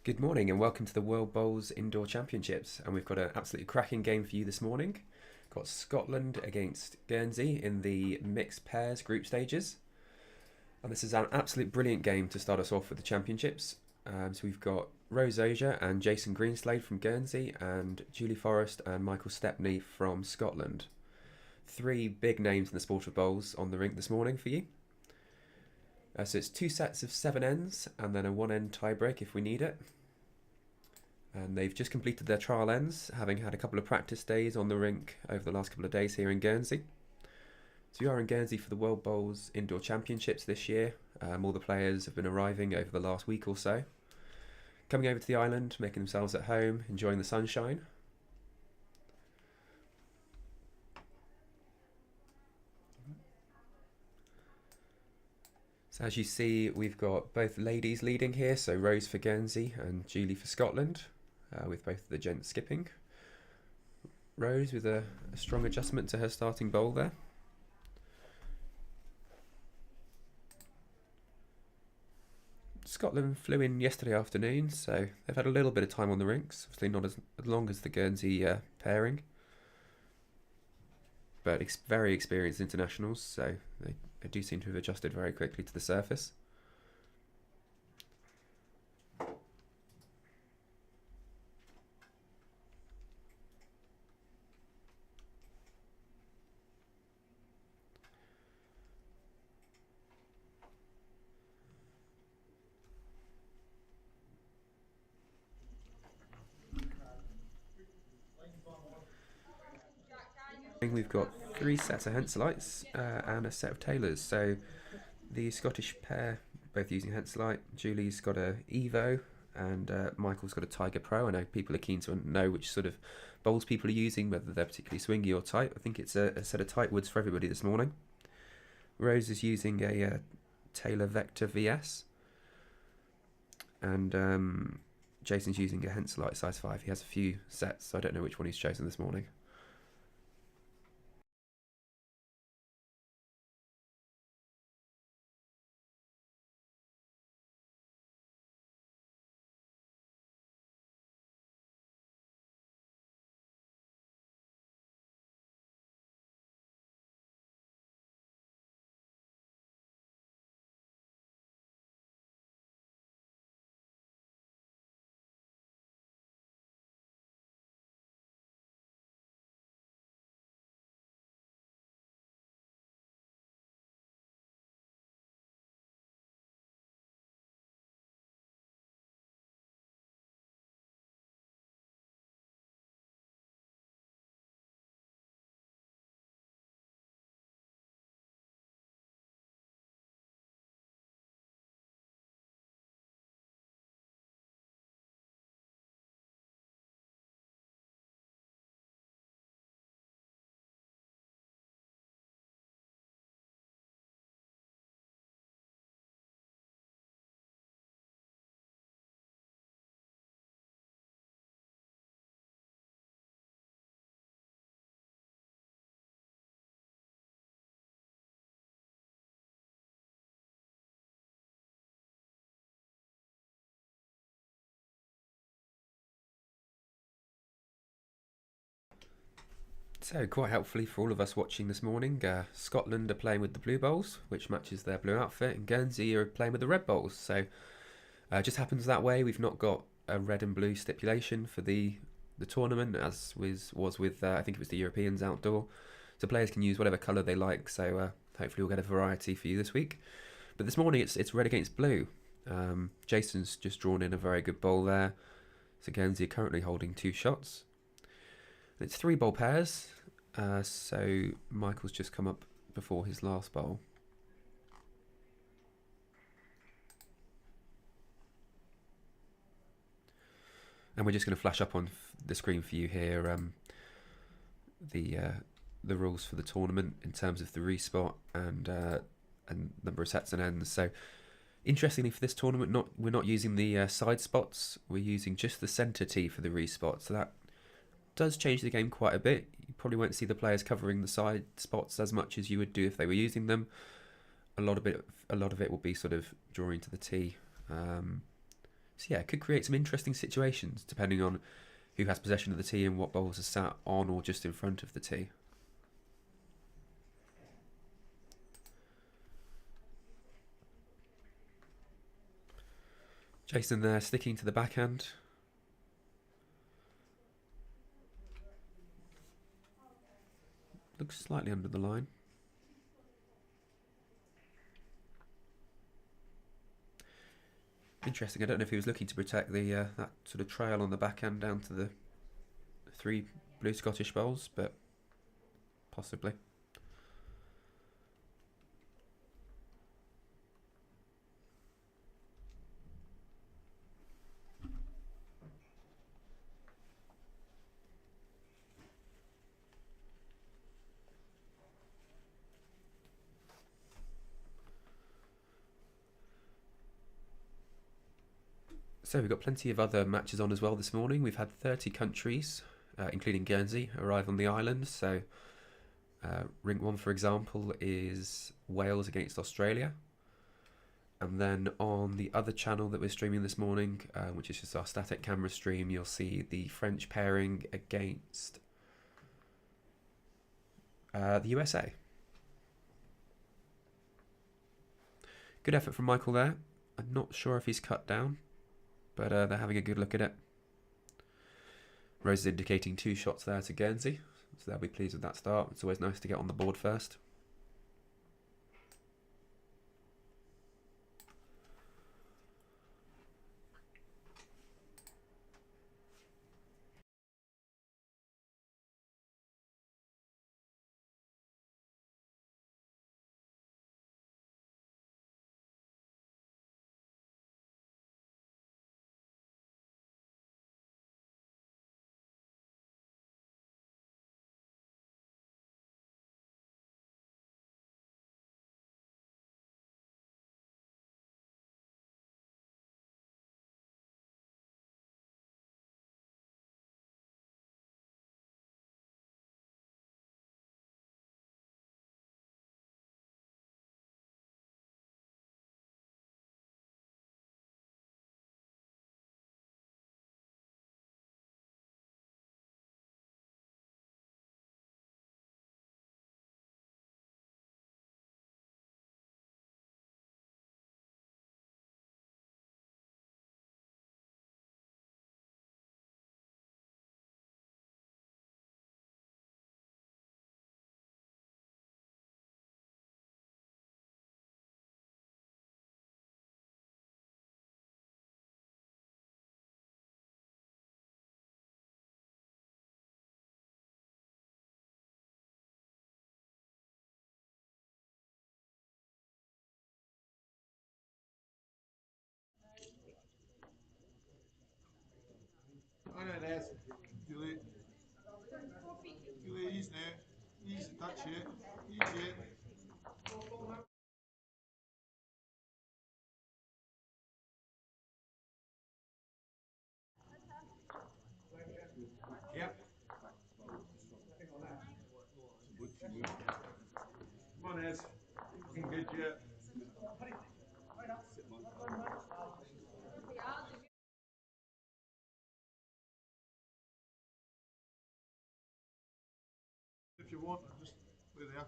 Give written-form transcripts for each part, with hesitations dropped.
Good morning and welcome to the World Bowls Indoor Championships, and we've got an absolutely cracking game for you this morning. Got Scotland against Guernsey in the mixed pairs group stages, and this is an absolute brilliant game to start us off with the championships. So we've got Rose Ogier and Jason Greenslade from Guernsey, and Julie Forrest and Michael Stepney from Scotland. Three big names in the sport of bowls on the rink this morning for you. So it's two sets of 7 ends and then a 1 end tiebreak if we need it. And they've just completed their trial ends, having had a couple of practice days on the rink over the last couple of days here in Guernsey. So we are in Guernsey for the World Bowls Indoor Championships this year. All the players have been arriving over the last week or so, coming over to the island, making themselves at home, enjoying the sunshine. So as you see, we've got both ladies leading here, so Rose for Guernsey and Julie for Scotland, with both the gents skipping. Rose with a strong adjustment to her starting bowl there. Scotland flew in yesterday afternoon, so they've had a little bit of time on the rinks, obviously not as long as the Guernsey pairing, but very experienced internationals, so they do seem to have adjusted very quickly to the surface. We've got 3 sets of Henselites and a set of Taylors. So the Scottish pair both using Henselite. Julie's got a Evo and Michael's got a Tiger Pro. I know people are keen to know which sort of bowls people are using, whether they're particularly swingy or tight. I think it's a set of tight woods for everybody this morning. Rose is using a Taylor Vector VS, and Jason's using a Henselite size 5. He has a few sets, so I don't know which one he's chosen this morning. So, quite helpfully for all of us watching this morning, Scotland are playing with the blue bowls, which matches their blue outfit, and Guernsey are playing with the red bowls. So, it just happens that way. We've not got a red and blue stipulation for the tournament, as was with I think it was the Europeans outdoor. So players can use whatever colour they like. So hopefully we'll get a variety for you this week. But this morning it's red against blue. Jason's just drawn in a very good bowl there. So Guernsey are currently holding 2 shots. It's 3 bowl pairs, so Michael's just come up before his last bowl. And we're just going to flash up on the screen for you here the rules for the tournament in terms of the respot and number of sets and ends. So interestingly for this tournament, we're not using the side spots. We're using just the centre tee for the respot. So that does change the game quite a bit. You probably won't see the players covering the side spots as much as you would do if they were using them. A lot of it will be sort of drawing to the tee. So yeah, it could create some interesting situations depending on who has possession of the tee and what bowls are sat on or just in front of the tee. Jason there sticking to the backhand. Looks slightly under the line. Interesting. I don't know if he was looking to protect the that sort of trail on the backhand down to the 3 blue Scottish bowls, but possibly. So we've got plenty of other matches on as well this morning. We've had 30 countries, including Guernsey, arrive on the island. So Ring 1, for example, is Wales against Australia. And then on the other channel that we're streaming this morning, which is just our static camera stream, you'll see the French pairing against the USA. Good effort from Michael there. I'm not sure if he's cut down, but they're having a good look at it. Rose is indicating 2 shots there to Guernsey, so they'll be pleased with that start. It's always nice to get on the board first. Julie, easy now. Easy, that's it. Easy. Yep. Come on, Ez. Looking good, yeah. If you want, just where they are.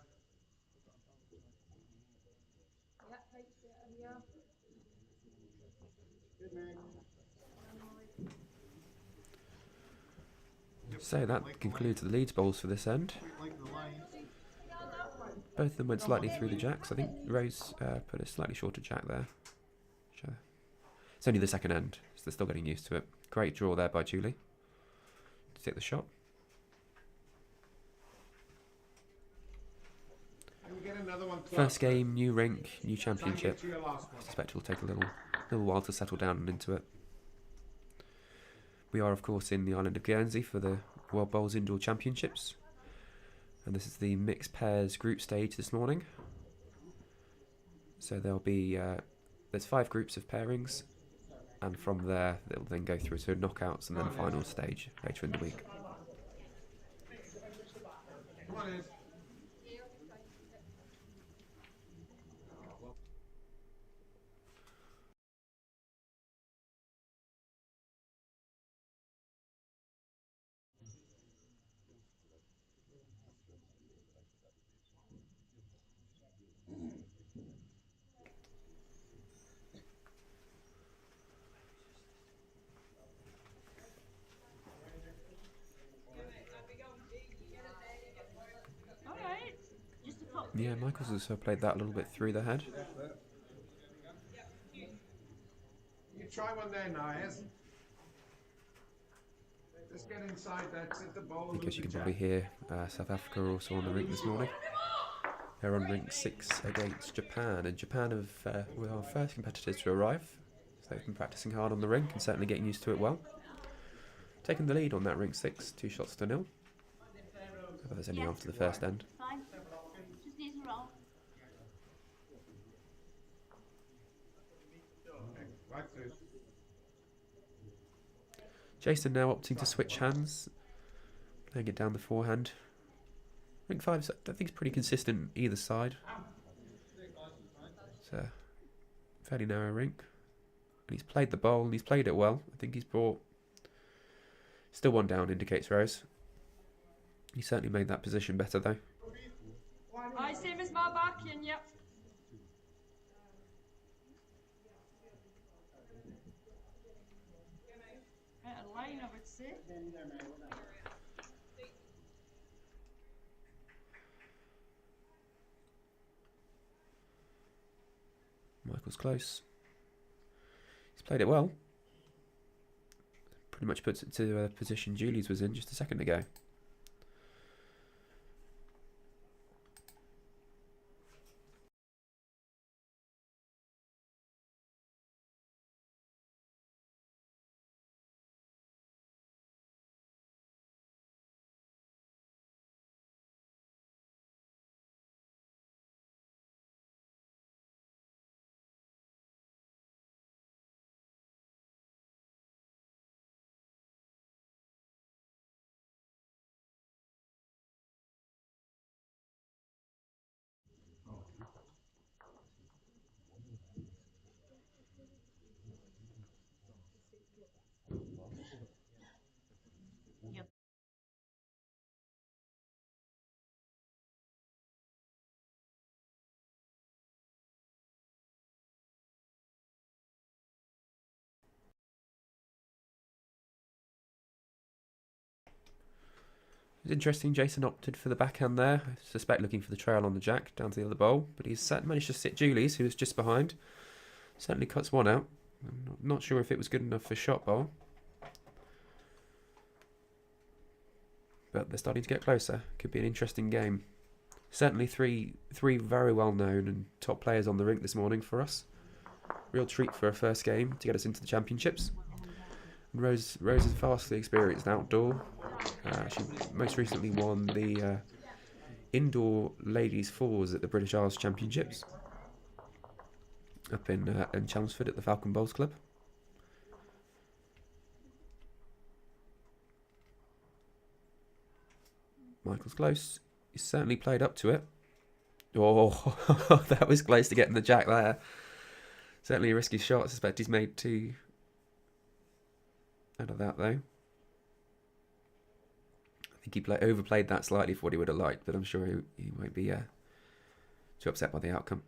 So that concludes the leads bowls for this end. Both of them went slightly through the jacks. I think Rose put a slightly shorter jack there. It's only the second end, so they're still getting used to it. Great draw there by Julie to take the shot. First game, new rink, new championship. I suspect it'll take a little while to settle down and into it. We are, of course, in the island of Guernsey for the World Bowls Indoor Championships. And this is the mixed pairs group stage this morning. So there'll be, there's 5 groups of pairings. And from there, they'll then go through to knockouts and then final stage later in the week. Yeah, Michael's also played that a little bit through the head. You try one there now, Ez. Just get inside that, sit the ball. Because you can probably hear South Africa are also on the rink this morning. They're on rink 6 against Japan, and Japan were our first competitors to arrive. So they've been practicing hard on the rink and certainly getting used to it well. Taking the lead on that rink 6, 2-0. But that's only after the first end. Fine. Just needs a roll. Right through. Jason now opting to switch hands, laying it down the forehand. Rink 5, I think, is pretty consistent either side. It's a fairly narrow rink. And he's played the bowl and he's played it well. I think he's brought... Still one down indicates Rose. He certainly made that position better though. I same as my back in, yep. Out of line, I would say. Michael's close. He's played it well. Pretty much puts it to the position Julie's was in just a second ago. Yep. It's interesting, Jason opted for the backhand there. I suspect looking for the trail on the jack down to the other bowl, but he's managed to sit Julie's, who was just behind. Certainly cuts one out. I'm not sure if it was good enough for shot bowl. But they're starting to get closer. Could be an interesting game. Certainly three very well known and top players on the rink this morning for us. Real treat for a first game to get us into the championships. And Rose is vastly experienced outdoor. She most recently won the indoor ladies fours at the British Isles Championships up in Chelmsford at the Falcon Bowls Club. Michael's close. He's certainly played up to it. Oh, that was close to getting the jack there. Certainly a risky shot. I suspect he's made two out of that though. I think he overplayed that slightly for what he would have liked, but I'm sure he won't be too upset by the outcome.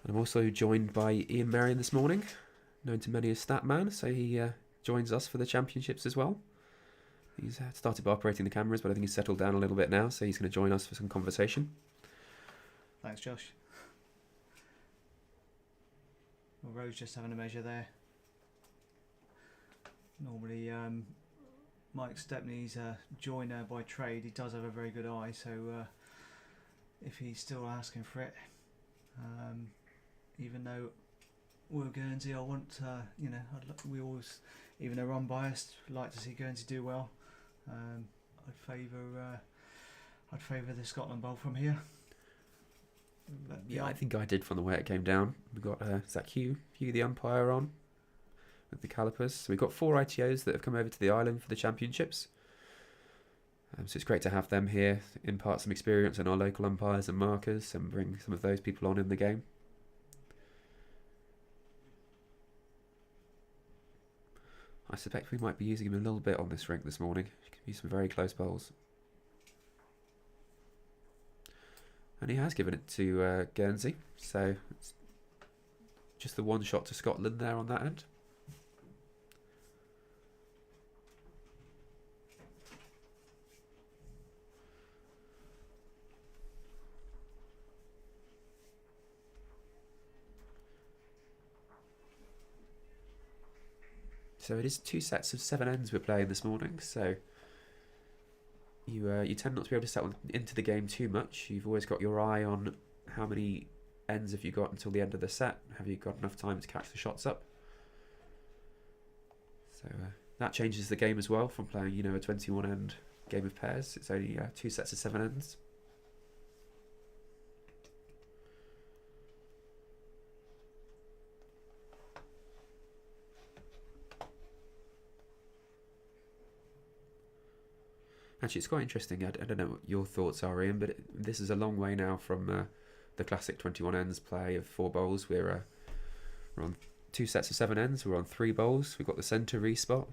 And I'm also joined by Ian Marion this morning, known to many as Statman, so he joins us for the championships as well. He's started by operating the cameras, but I think he's settled down a little bit now, so he's going to join us for some conversation. Thanks, Josh. Well, Rose just having a measure there. Normally, Mike Stepney's a joiner by trade. He does have a very good eye, so if he's still asking for it, even though we're Guernsey, I want, we always, even though we're unbiased, like to see Guernsey do well. I'd favour the Scotland Bowl from here. But, yeah, I think I did from the way it came down. We've got Zach Hugh the umpire on with the calipers. So we've got 4 ITOs that have come over to the island for the championships. So it's great to have them here, impart some experience on our local umpires and markers and bring some of those people on in the game. I suspect we might be using him a little bit on this rink this morning. It could be some very close bowls. And he has given it to Guernsey, so it's just the one shot to Scotland there on that end. So it is 2 sets of 7 ends we're playing this morning, so you tend not to be able to settle into the game too much. You've always got your eye on how many ends have you got until the end of the set. Have you got enough time to catch the shots up? So that changes the game as well from playing, you know, a 21 end game of pairs. It's only 2 sets of 7 ends. Actually, it's quite interesting. I don't know what your thoughts are, Ian, but this is a long way now from the classic 21 ends play of 4 bowls. We're on 2 sets of 7 ends. We're on 3 bowls. We've got the centre respot.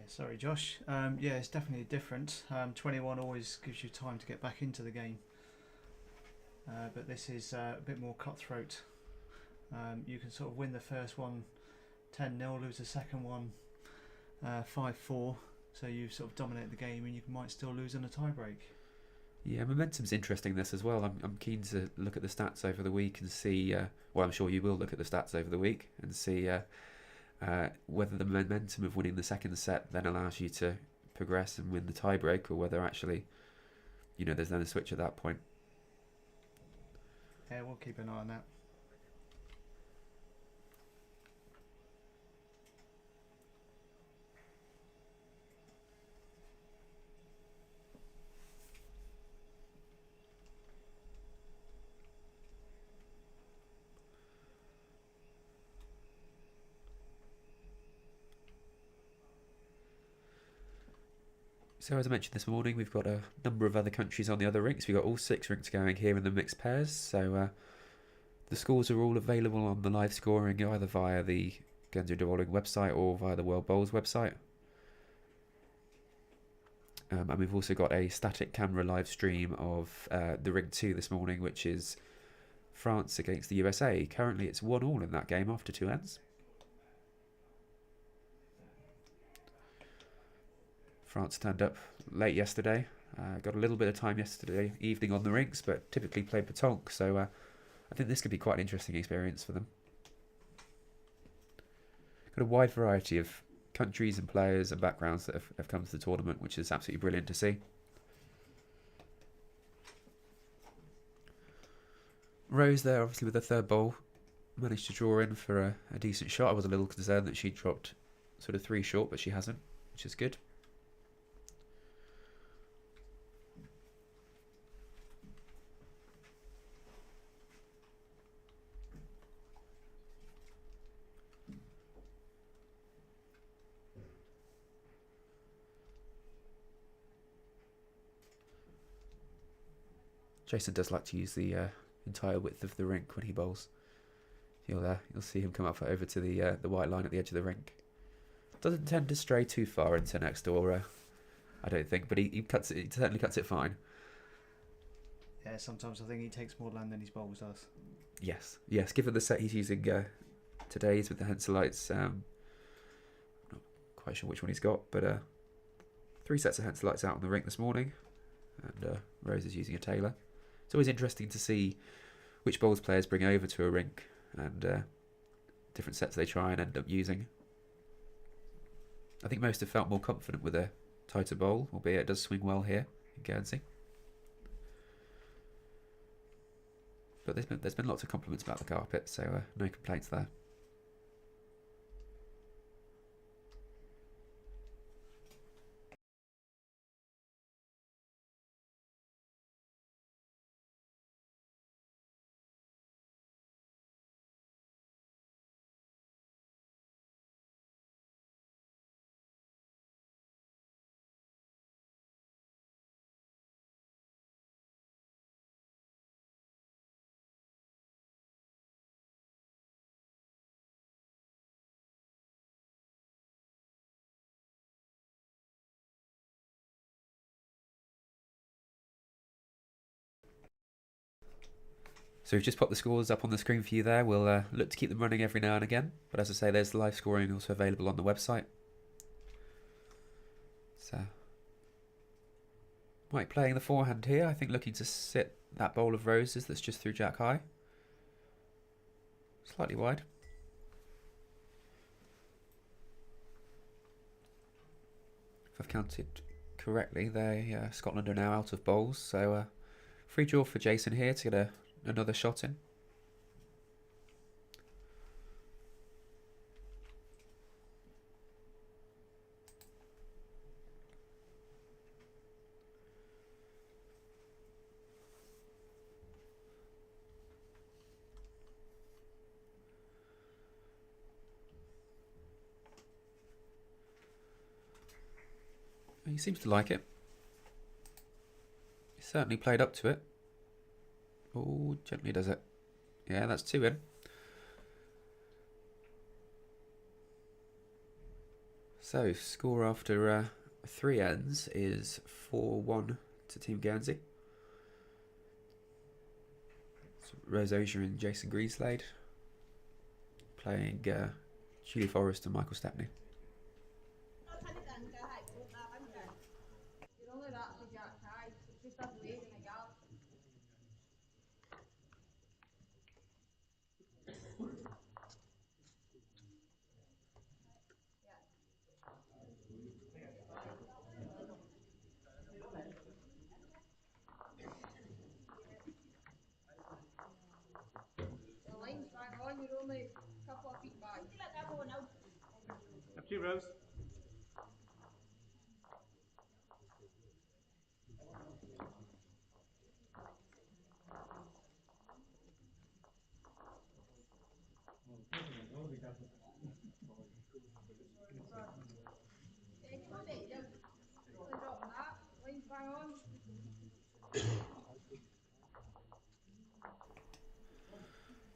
Sorry, Josh. Yeah, it's definitely different. 21 always gives you time to get back into the game, but this is a bit more cutthroat. You can sort of win the first one 10-0, lose the second one 5-4, so you've sort of dominated the game and you might still lose in a tie-break. Yeah, momentum's interesting this as well. I'm keen to look at the stats over the week and see, well, I'm sure you will look at the stats over the week and see whether the momentum of winning the second set then allows you to progress and win the tiebreak, or whether actually, you know, there's then a switch at that point. Yeah, we'll keep an eye on that. So as I mentioned this morning, we've got a number of other countries on the other rinks. We've got all 6 rinks going here in the mixed pairs. So the scores are all available on the live scoring either via the Guernsey Bowling website or via the World Bowls website. And we've also got a static camera live stream of the ring 2 this morning, which is France against the USA. Currently it's 1-1 in that game after 2 ends. France turned up late yesterday, got a little bit of time yesterday evening on the rinks, but typically played petanque, so I think this could be quite an interesting experience for them. Got a wide variety of countries and players and backgrounds that have come to the tournament, which is absolutely brilliant to see. Rose there, obviously with the 3rd bowl, managed to draw in for a decent shot. I was a little concerned that she dropped sort of 3 short, but she hasn't, which is good. Jason does like to use the entire width of the rink when he bowls. You'll see him come up over to the white line at the edge of the rink. Doesn't tend to stray too far into next door, I don't think, but he cuts it. He certainly cuts it fine. Yeah, sometimes I think he takes more land than his bowls does. Yes. Given the set he's using today's with the Henselites, I'm not quite sure which one he's got, but 3 sets of Henselites out on the rink this morning, and Rose is using a Taylor. It's always interesting to see which bowls players bring over to a rink and different sets they try and end up using. I think most have felt more confident with a tighter bowl, albeit it does swing well here in Guernsey. But there's been lots of compliments about the carpet, so no complaints there. So we've just popped the scores up on the screen for you there. We'll look to keep them running every now and again. But as I say, there's the live scoring also available on the website. So, Mike playing the forehand here. I think looking to sit that bowl of roses that's just through Jack High. Slightly wide. If I've counted correctly, Scotland are now out of bowls. So free draw for Jason here to get another shot in. He seems to like it. He certainly played up to it. Oh, gently does it. Yeah, that's 2 in. So, score after 3 ends is 4-1 to Team Guernsey. So Rose Osier and Jason Greenslade playing Julie Forrest and Michael Stepney. You're only a couple of feet back. Up to you, Rose.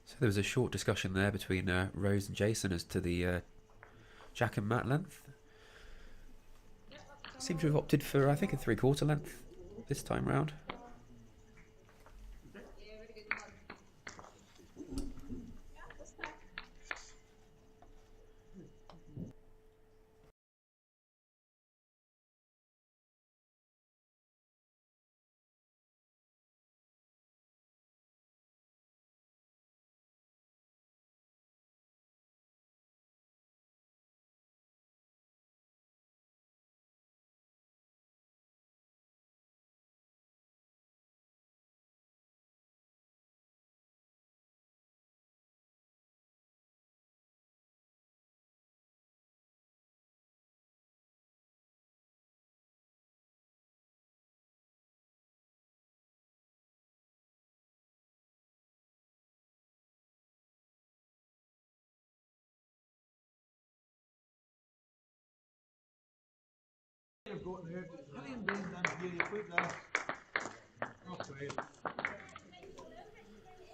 So there was a short discussion there between Rose and Jason as to the Jack and mat length. Seem to have opted for, I think, a 3/4 length this time round.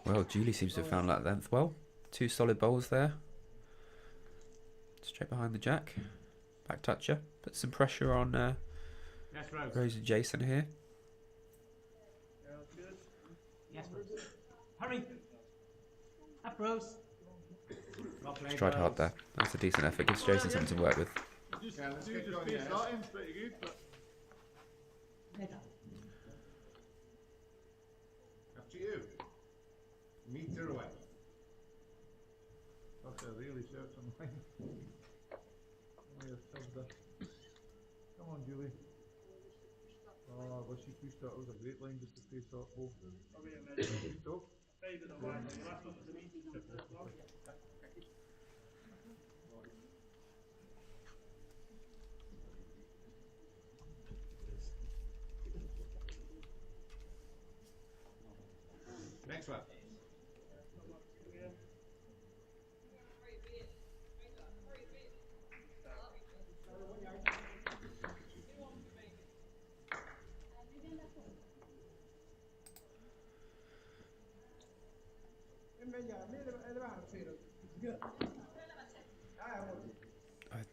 Well, Julie seems to have found that length well. 2 solid bowls there. Straight behind the Jack. Back toucher. Put some pressure on Yes, Rose. Rose and Jason here. Yes, Rose. Hurry. Up, Rose. Well played, Just tried hard there. That's a decent effort. Gives Jason something to work with. Yeah, let's get going, yes. Pretty good, but Up to you. Meter away. that's a really short on mine. Come on, Julie. Oh, well, she pushed that. It was a great line just to face that ball. Good job. Next one.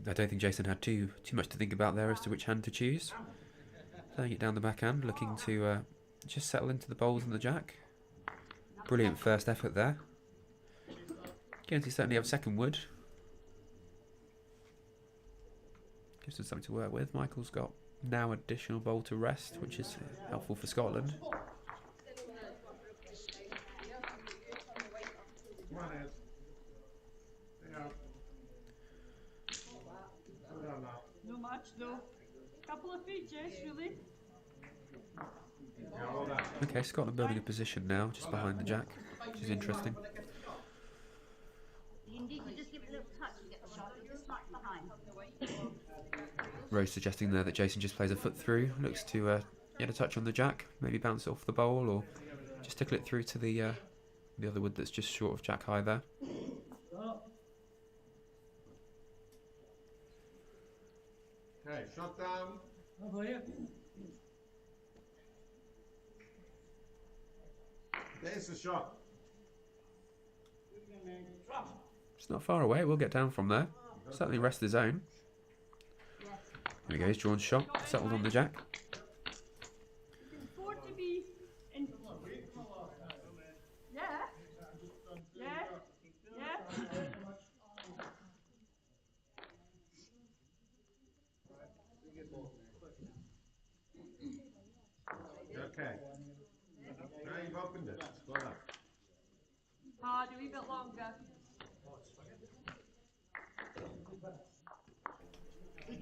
I don't think Jason had too much to think about there as to which hand to choose. Playing it down the backhand, looking to just settle into the bowls and the Jack. Brilliant first effort there. Guernsey certainly have second wood. Gives them something to work with. Michael's got now additional bowl to rest, which is helpful for Scotland. Come on, Ed. Hang on. Slow down now. No much though. Couple of feet, Jess, really. Yeah, hold that. Okay, Scotland building a position now, just behind the jack, which is interesting. You need to just give it a little touch and get the shot. You're just smack behind. Rose suggesting there that Jason just plays a foot through, looks to get a touch on the jack, maybe bounce it off the bowl, or just tickle it through to the other wood that's just short of jack high there. Okay, shot down. There's the shot. It's not far away, we'll get down from there. Certainly rest the zone. There he goes, drawn shot, settled on the jack. You can afford to be in. Yeah. Yeah. Yeah. Okay. Now you've opened it. Slow down. Hard, a wee bit longer.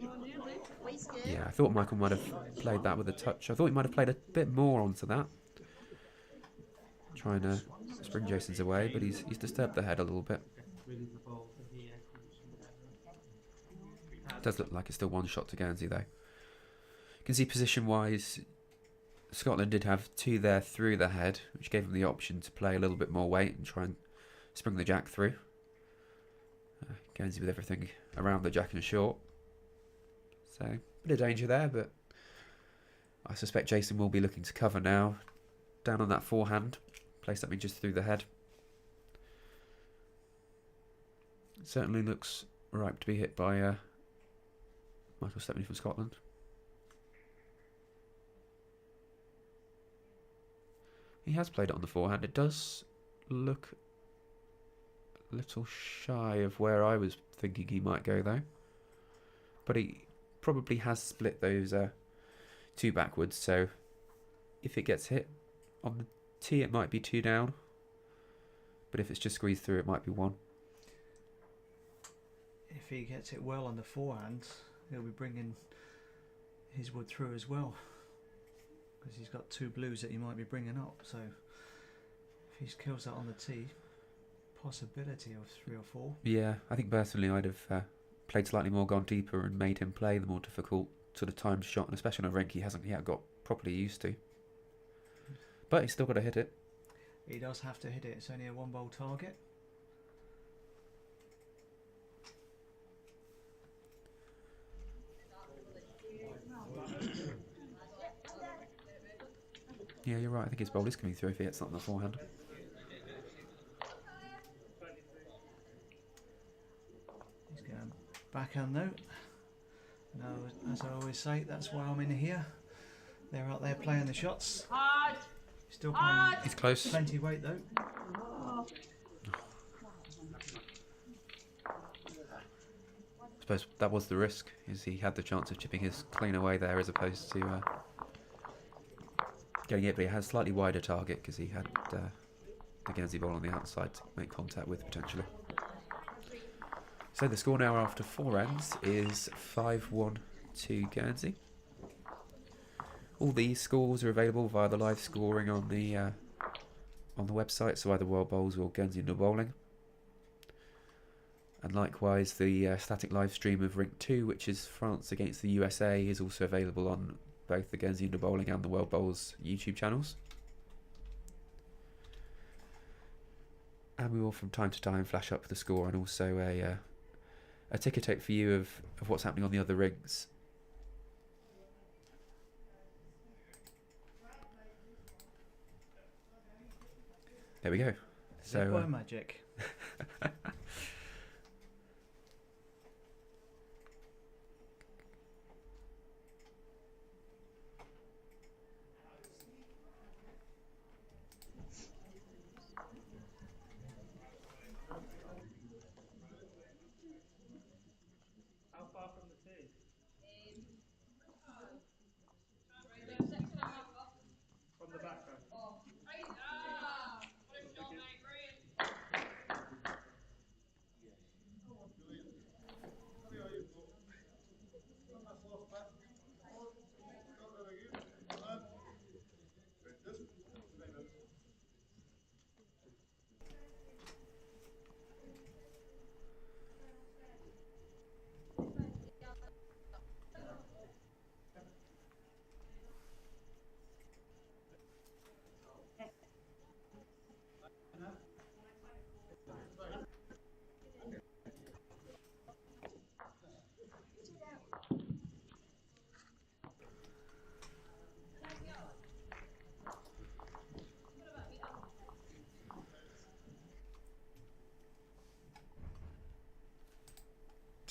Oh, nearly. Yeah, I thought Michael might have played that with a touch. I thought he might have played a bit more onto that. Trying to spring Jason's away, but he's disturbed the head a little bit. It does look like it's still one shot to Guernsey though. You can see position-wise, Scotland did have two there through the head, which gave them the option to play a little bit more weight and try and spring the jack through. Guernsey with everything around the jack and short. So, bit of danger there, but I suspect Jason will be looking to cover now. Down on that forehand, play something just through the head. It certainly looks ripe to be hit by Michael Stepney from Scotland. He has played it on the forehand. It does look a little shy of where I was thinking he might go though. But he probably has split those two backwards, so if it gets hit on the tee it might be two down. But if it's just squeezed through it might be one. If he gets it well on the forehand, he'll be bringing his wood through as well. Because he's got two blues that he might be bringing up, so if he kills that on the tee, possibility of 3 or 4. Yeah, I think personally I'd have played slightly more, gone deeper and made him play the more difficult sort of timed shot, and especially on a rink he hasn't yet got properly used to. But he's still got to hit it. He does have to hit it, it's only a 1-bowl target. Yeah, you're right, I think his bowl is coming through if he hits that on the forehand. He's going backhand though. No, as I always say, that's why I'm in here. They're out there playing the shots. Hard. Still playing He's close. plenty weight though. I suppose that was the risk, is he had the chance of chipping his clean away there as opposed to getting it, but he has slightly wider target because he had the Guernsey ball on the outside to make contact with potentially. So the score now after 4 ends is 5-1 to Guernsey. All these scores are available via the live scoring on the website, so either World Bowls or Guernsey Indoor Bowling. And likewise, the static live stream of Rink 2, which is France against the USA, is also available on both the Guernsey Indoor Bowling and the World Bowls YouTube channels. And we will from time to time flash up the score and also a ticker tape for you of what's happening on the other rinks. There we go. So Boy magic.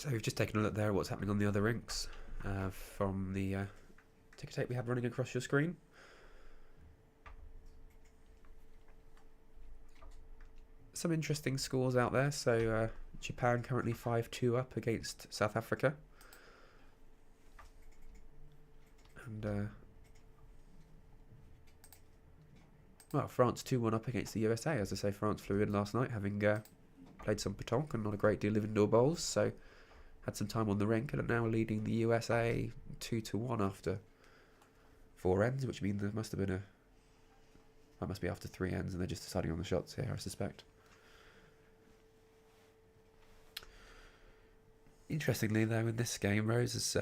So we've just taken a look there at what's happening on the other rinks from the ticker tape we have running across your screen. Some interesting scores out there. So Japan currently 5-2 up against South Africa. And well, France 2-1 up against the USA. As I say, France flew in last night, having played some pétanque and not a great deal of indoor bowls, so had some time on the rink, and are now leading the USA 2-1 after 4 ends, which means there must have been that must be after 3 ends, and they're just deciding on the shots here, I suspect. Interestingly, though, in this game, Rose has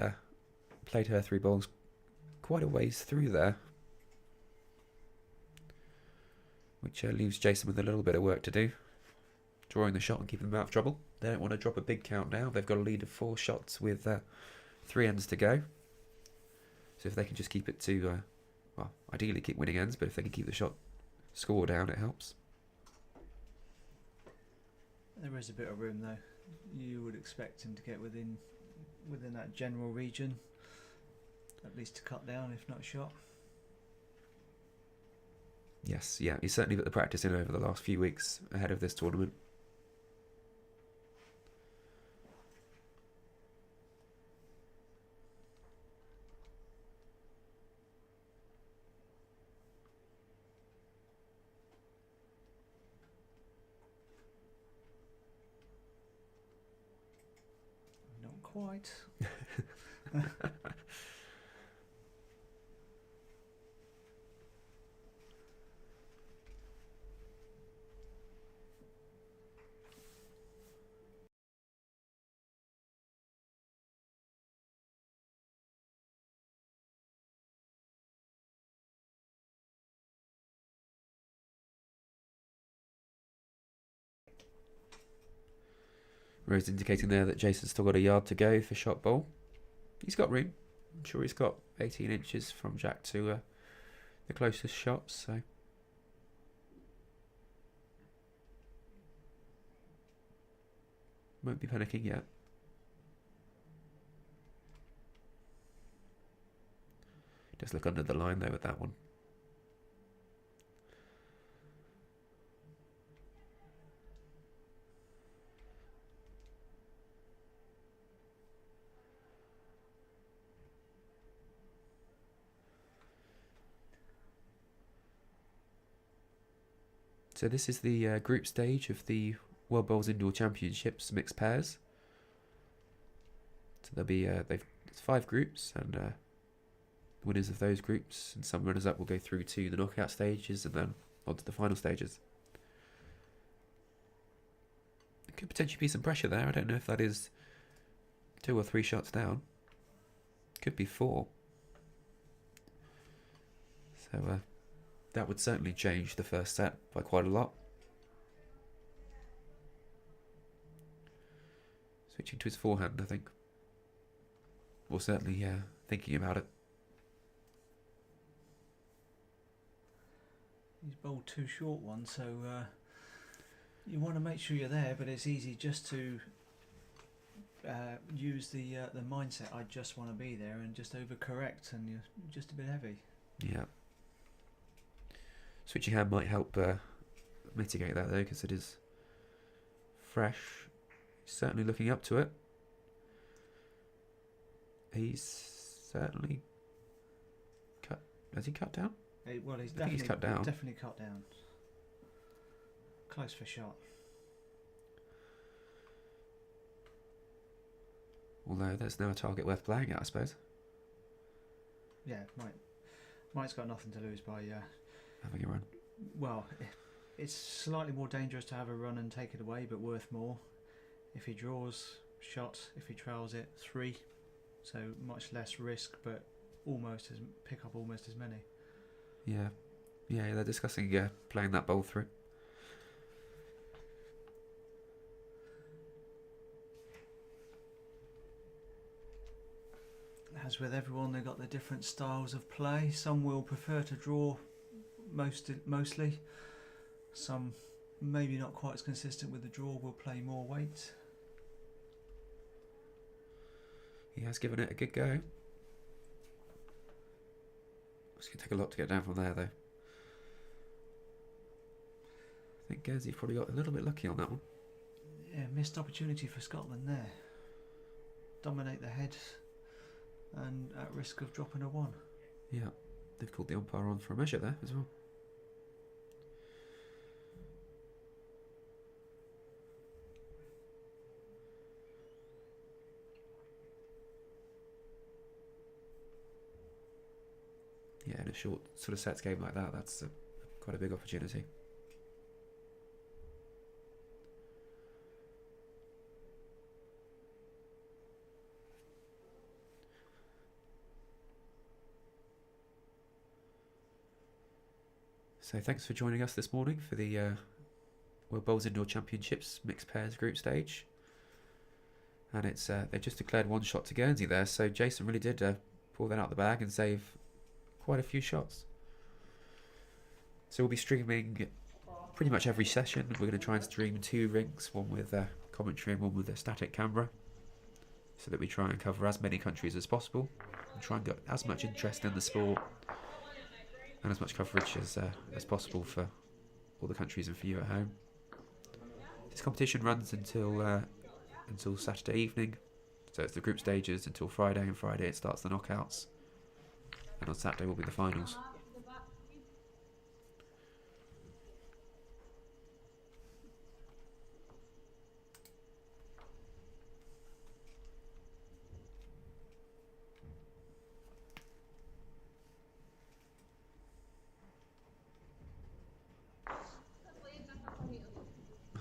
played her 3 bowls quite a ways through there, which leaves Jason with a little bit of work to do, drawing the shot and keeping them out of trouble. They don't want to drop a big count now. They've got a lead of 4 shots with 3 ends to go. So if they can just keep it to, well, ideally keep winning ends, but if they can keep the shot score down, it helps. There is a bit of room though. You would expect him to get within that general region, at least to cut down, if not shot. Yes, yeah, he's certainly put the practice in over the last few weeks ahead of this tournament. Not quite. Rose indicating there that Jason's still got a yard to go for shot ball. He's got room. I'm sure he's got 18 inches from Jack to the closest shots, so... won't be panicking yet. Just look under the line though with that one. So this is the group stage of the World Bowls Indoor Championships mixed pairs. So there'll be it's 5 groups, and the winners of those groups and some runners-up will go through to the knockout stages and then on to the final stages. There could potentially be some pressure there. I don't know if that is 2 or 3 shots down. Could be 4. So that would certainly change the first set by quite a lot. Switching to his forehand, I think. Or certainly thinking about it. He's bowled 2 short ones, so you want to make sure you're there, but it's easy just to use the mindset, I just want to be there, and just overcorrect, and you're just a bit heavy. Yeah. Switching hand might help mitigate that though, because it is fresh. He's certainly looking up to it. He's certainly cut. Has he cut down? Well, he's I think he's cut down. Definitely cut down. Close for shot. Although there's now a target worth playing at, I suppose. Yeah, Mike's got nothing to lose by Having a run. well, it's slightly more dangerous to have a run and take it away, but worth more. If he draws shots, if he trails it, 3, so much less risk, but pick up almost as many. Yeah, they're discussing playing that bowl through. As with everyone, they've got their different styles of play. Some will prefer to draw mostly. Some, maybe not quite as consistent with the draw, will play more weight. he has given it a good go. It's going to take a lot to get down from there, though. I think Guernsey probably got a little bit lucky on that one. Yeah, missed opportunity for Scotland there. Dominate the head and at risk of dropping a 1. Yeah, they've called the umpire on for a measure there as well. Yeah, in a short sort of sets game like that, that's quite a big opportunity. So thanks for joining us this morning for the World Bowls Indoor Championships mixed pairs group stage. And it's they just declared 1 shot to Guernsey there, so Jason really did pull that out the bag and save quite a few shots. So we'll be streaming pretty much every session. We're going to try and stream 2 rinks, one with commentary and one with a static camera, so that we try and cover as many countries as possible and try and get as much interest in the sport and as much coverage as possible for all the countries and for you at home. This competition runs until Saturday evening, so it's the group stages until Friday, and Friday it starts the knockouts, and on Saturday will be the finals.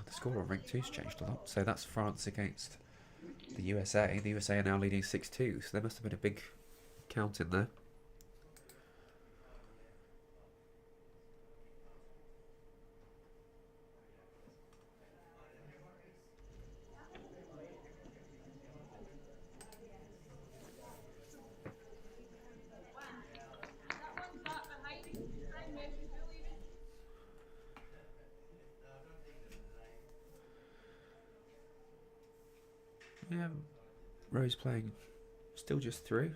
The score on Ring 2's changed a lot. So that's France against the USA. The USA are now leading 6-2, so there must have been a big count in there. Yeah, Rose playing still just through,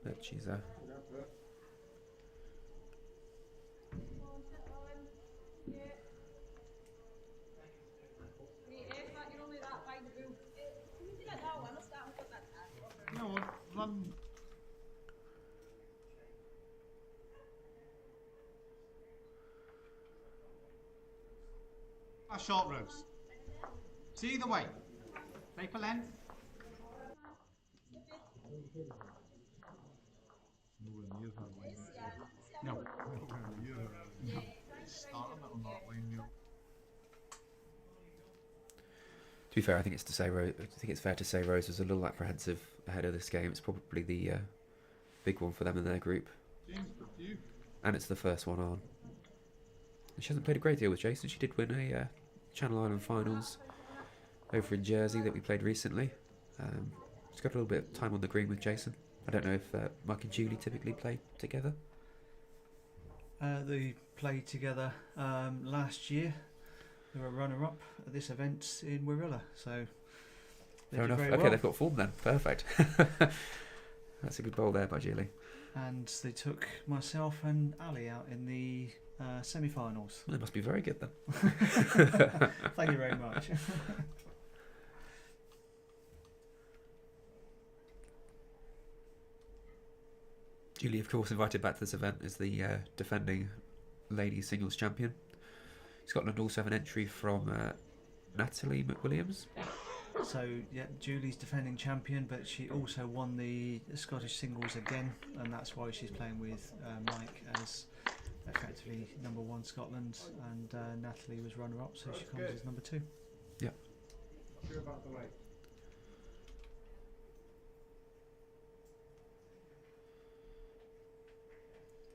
but she's No, run. A short Rose. See the way. Paper length. Nowhere near her line. No. Nowhere near her. No. Starting it on that line, Neil. To be fair, I think it's fair to say Rose was a little apprehensive ahead of this game. It's probably the big one for them in their group, James, for you. and it's the first one on. And she hasn't played a great deal with Jason. She did win a Channel Island finals over in Jersey that we played recently. She's got a little bit of time on the green with Jason. I don't know if Mike and Julie typically play together. They played together last year. They were runner-up at this event in Warilla, so they Fair did enough. very Okay, well. they've got form then. Perfect. That's a good bowl there by Julie. And they took myself and Ali out in the semi-finals. Well, they must be very good then. Thank you very much. Julie, of course, invited back to this event as the defending ladies singles champion. Scotland also have an entry from Natalie McWilliams. So, yeah, Julie's defending champion, but she also won the Scottish singles again, and that's why she's playing with Mike as effectively number 1 Scotland, and Natalie was runner-up, so she comes as number 2. Yeah. Clear about the way.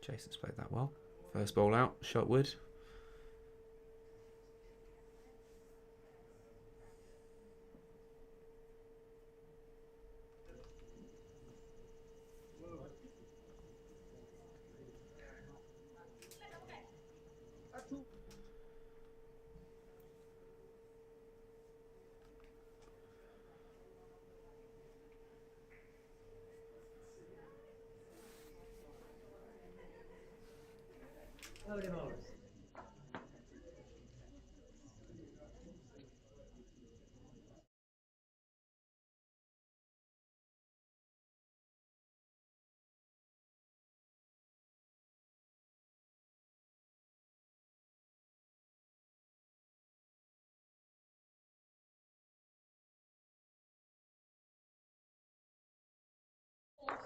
Jason's played that well. First ball out, shot wood.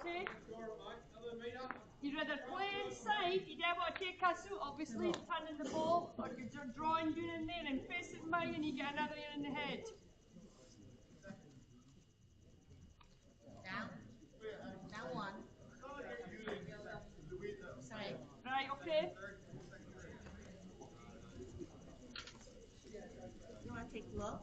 Okay. You'd rather play inside, you don't want to take us out, obviously, depending the ball, or you're drawing down in there and face it by and you get another in the head. Down. Down one. Sorry. Right, okay. You want to take low?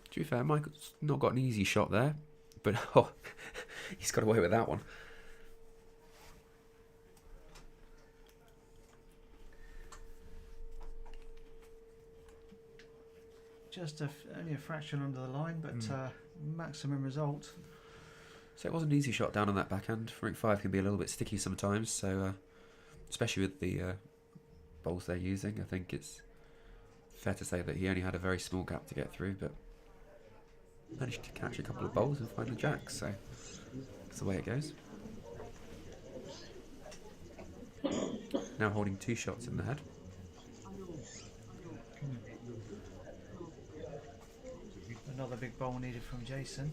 To be fair, Michael's not got an easy shot there, but oh, he's got away with that one. Just only a fraction under the line, but maximum result. So it was an easy shot down on that backhand. Rank 5 can be a little bit sticky sometimes, so especially with the bowls they're using, I think it's fair to say that he only had a very small gap to get through, but managed to catch a couple of bowls and find the jacks, so that's the way it goes. Now holding 2 shots in the head. Another big bowl needed from Jason.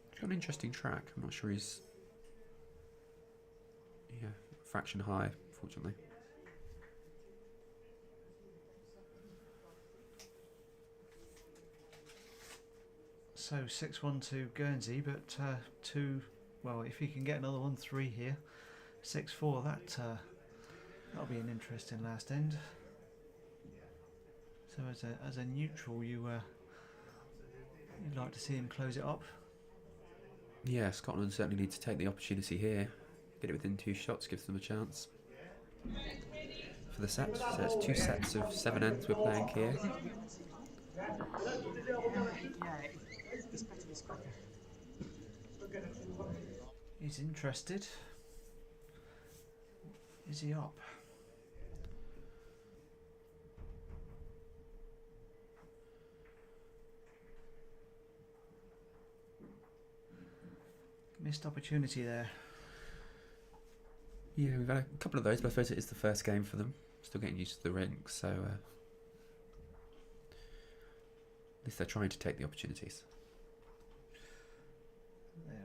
He's got an interesting track. I'm not sure he's a fraction high, fortunately. So 6-1 to Guernsey, but well, if he can get another 1-3 here, 6-4, that'll be an interesting last end. So as a neutral, you'd like to see him close it up. Yeah, Scotland certainly need to take the opportunity here. Get it within 2 shots, gives them a chance. For the sets, so it's 2 sets of 7 ends we're playing here. He's interested. Is he up? Missed opportunity there. Yeah, we've had a couple of those, but I suppose it is the first game for them. Still getting used to the rink, so at least they're trying to take the opportunities. They are.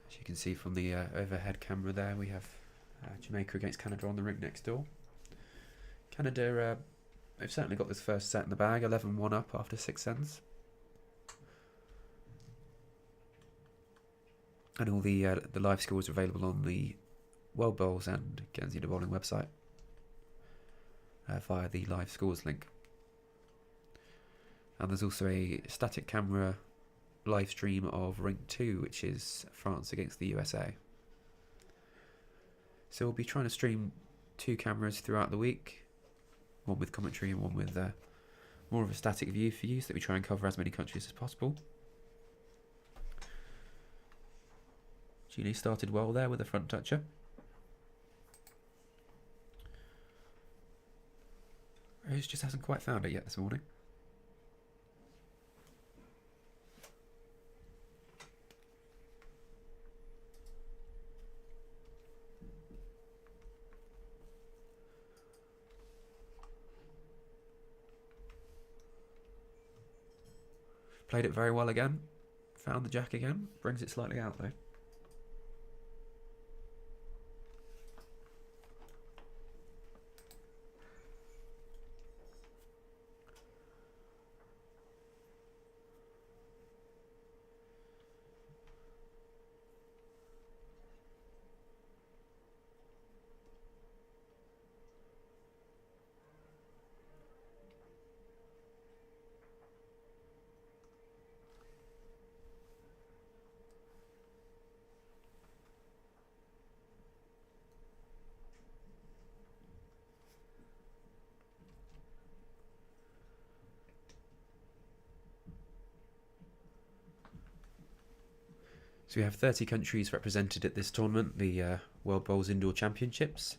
As you can see from the overhead camera there, we have Jamaica against Canada on the rink next door. Canada, they've certainly got this first set in the bag, 11-1 up after 6 ends. And all the live scores are available on the World Bowls and Guernsey Bowling website via the live scores link. And there's also a static camera live stream of Rink 2, which is France against the USA. So we'll be trying to stream 2 cameras throughout the week, one with commentary and one with more of a static view for you, so that we try and cover as many countries as possible. Julie started well there with a front toucher. Rose just hasn't quite found it yet this morning. Played it very well again. Found the jack again. Brings it slightly out though. So we have 30 countries represented at this tournament, the World Bowls Indoor Championships,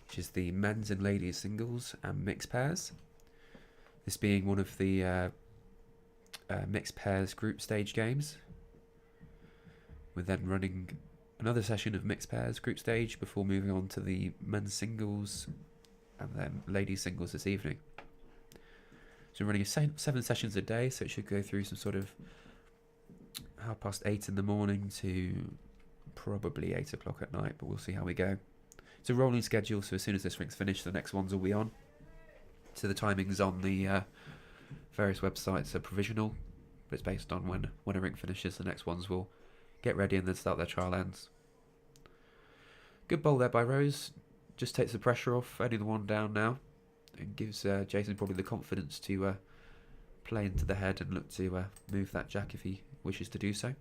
which is the men's and ladies singles and mixed pairs. This being one of the mixed pairs group stage games. We're then running another session of mixed pairs group stage before moving on to the men's singles and then ladies singles this evening. So we're running 7 sessions a day, so it should go through some sort of 8:30 in the morning to probably 8 o'clock at night, but we'll see how we go. It's a rolling schedule, so as soon as this ring's finished, the next ones will be on. So the timings on the various websites are provisional, but it's based on when a ring finishes, the next ones will get ready and then start their trial ends. Good bowl there by Rose, just takes the pressure off, only the one down now, and gives Jason probably the confidence to play into the head and look to move that jack if he wishes to do so.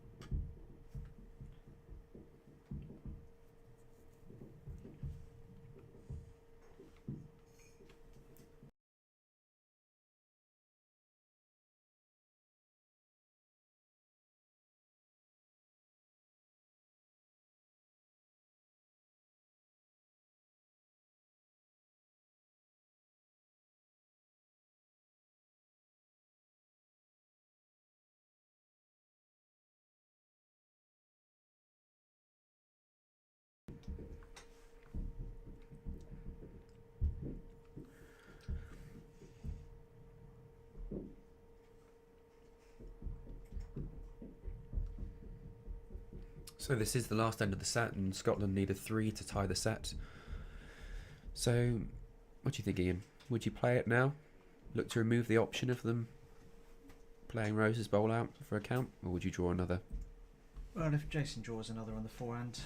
So this is the last end of the set, and Scotland need a 3 to tie the set. So, what do you think, Ian? Would you play it now? Look to remove the option of them playing Rose's bowl out for a count, or would you draw another? Well, if Jason draws another on the forehand,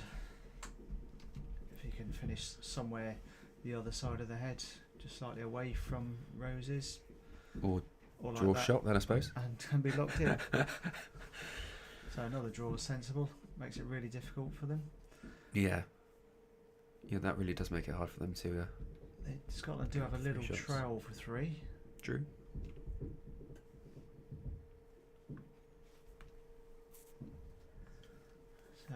if he can finish somewhere the other side of the head, just slightly away from Rose's, Or like draw that, shot then, I suppose. and be locked in. So another draw is sensible. Makes it really difficult for them. Yeah, that really does make it hard for them to. Scotland do have a little shots. trail for 3. Drew. So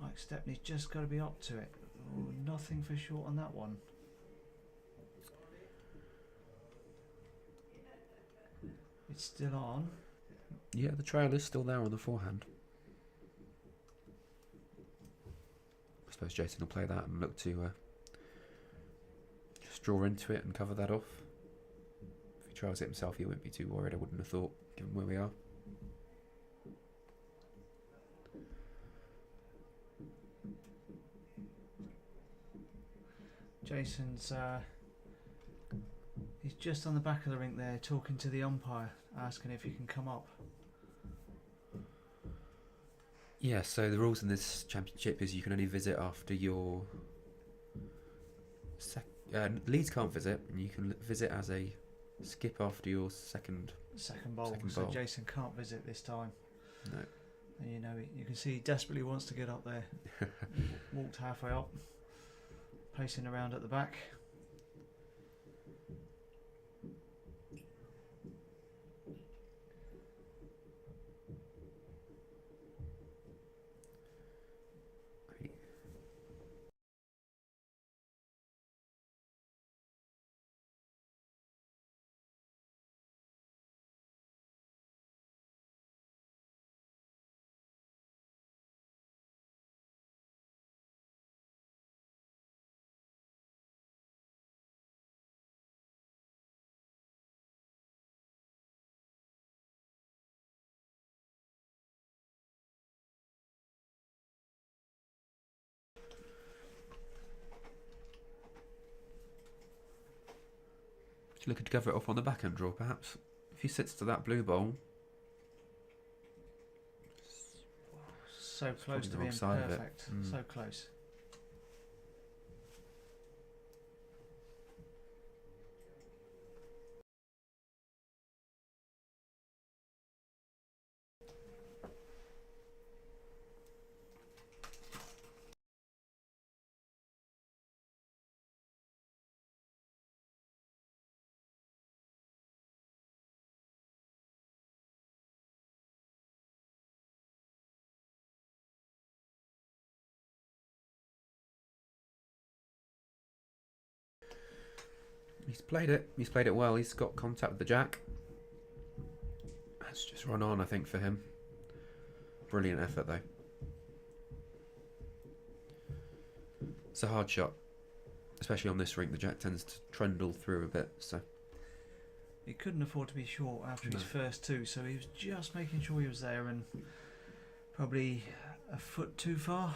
Mike Stepney's just got to be up to it. Ooh, nothing for short on that one. It's still on. Yeah, the trail is still there on the forehand. I suppose Jason will play that and look to just draw into it and cover that off. If he tries it himself, he won't be too worried, I wouldn't have thought, given where we are. Jason's he's just on the back of the rink there talking to the umpire, asking if he can come up. Yeah, so the rules in this championship is you can only visit after your Leeds can't visit, and you can visit as a skip after your second bowl. Second So bowl. Jason can't visit this time. No. And you can see he desperately wants to get up there. Walked halfway up, pacing around at the back. Looking to cover it off on the backhand draw, perhaps. If he sits to that blue bowl, So close to the wrong being side of it. perfect. Mm. So close. He's played it. He's played it well. He's got contact with the jack. That's just run on, I think, for him. Brilliant effort, though. It's a hard shot. Especially on this rink, the jack tends to trundle through a bit, so... He couldn't afford to be short after his first two, so he was just making sure he was there and probably a foot too far,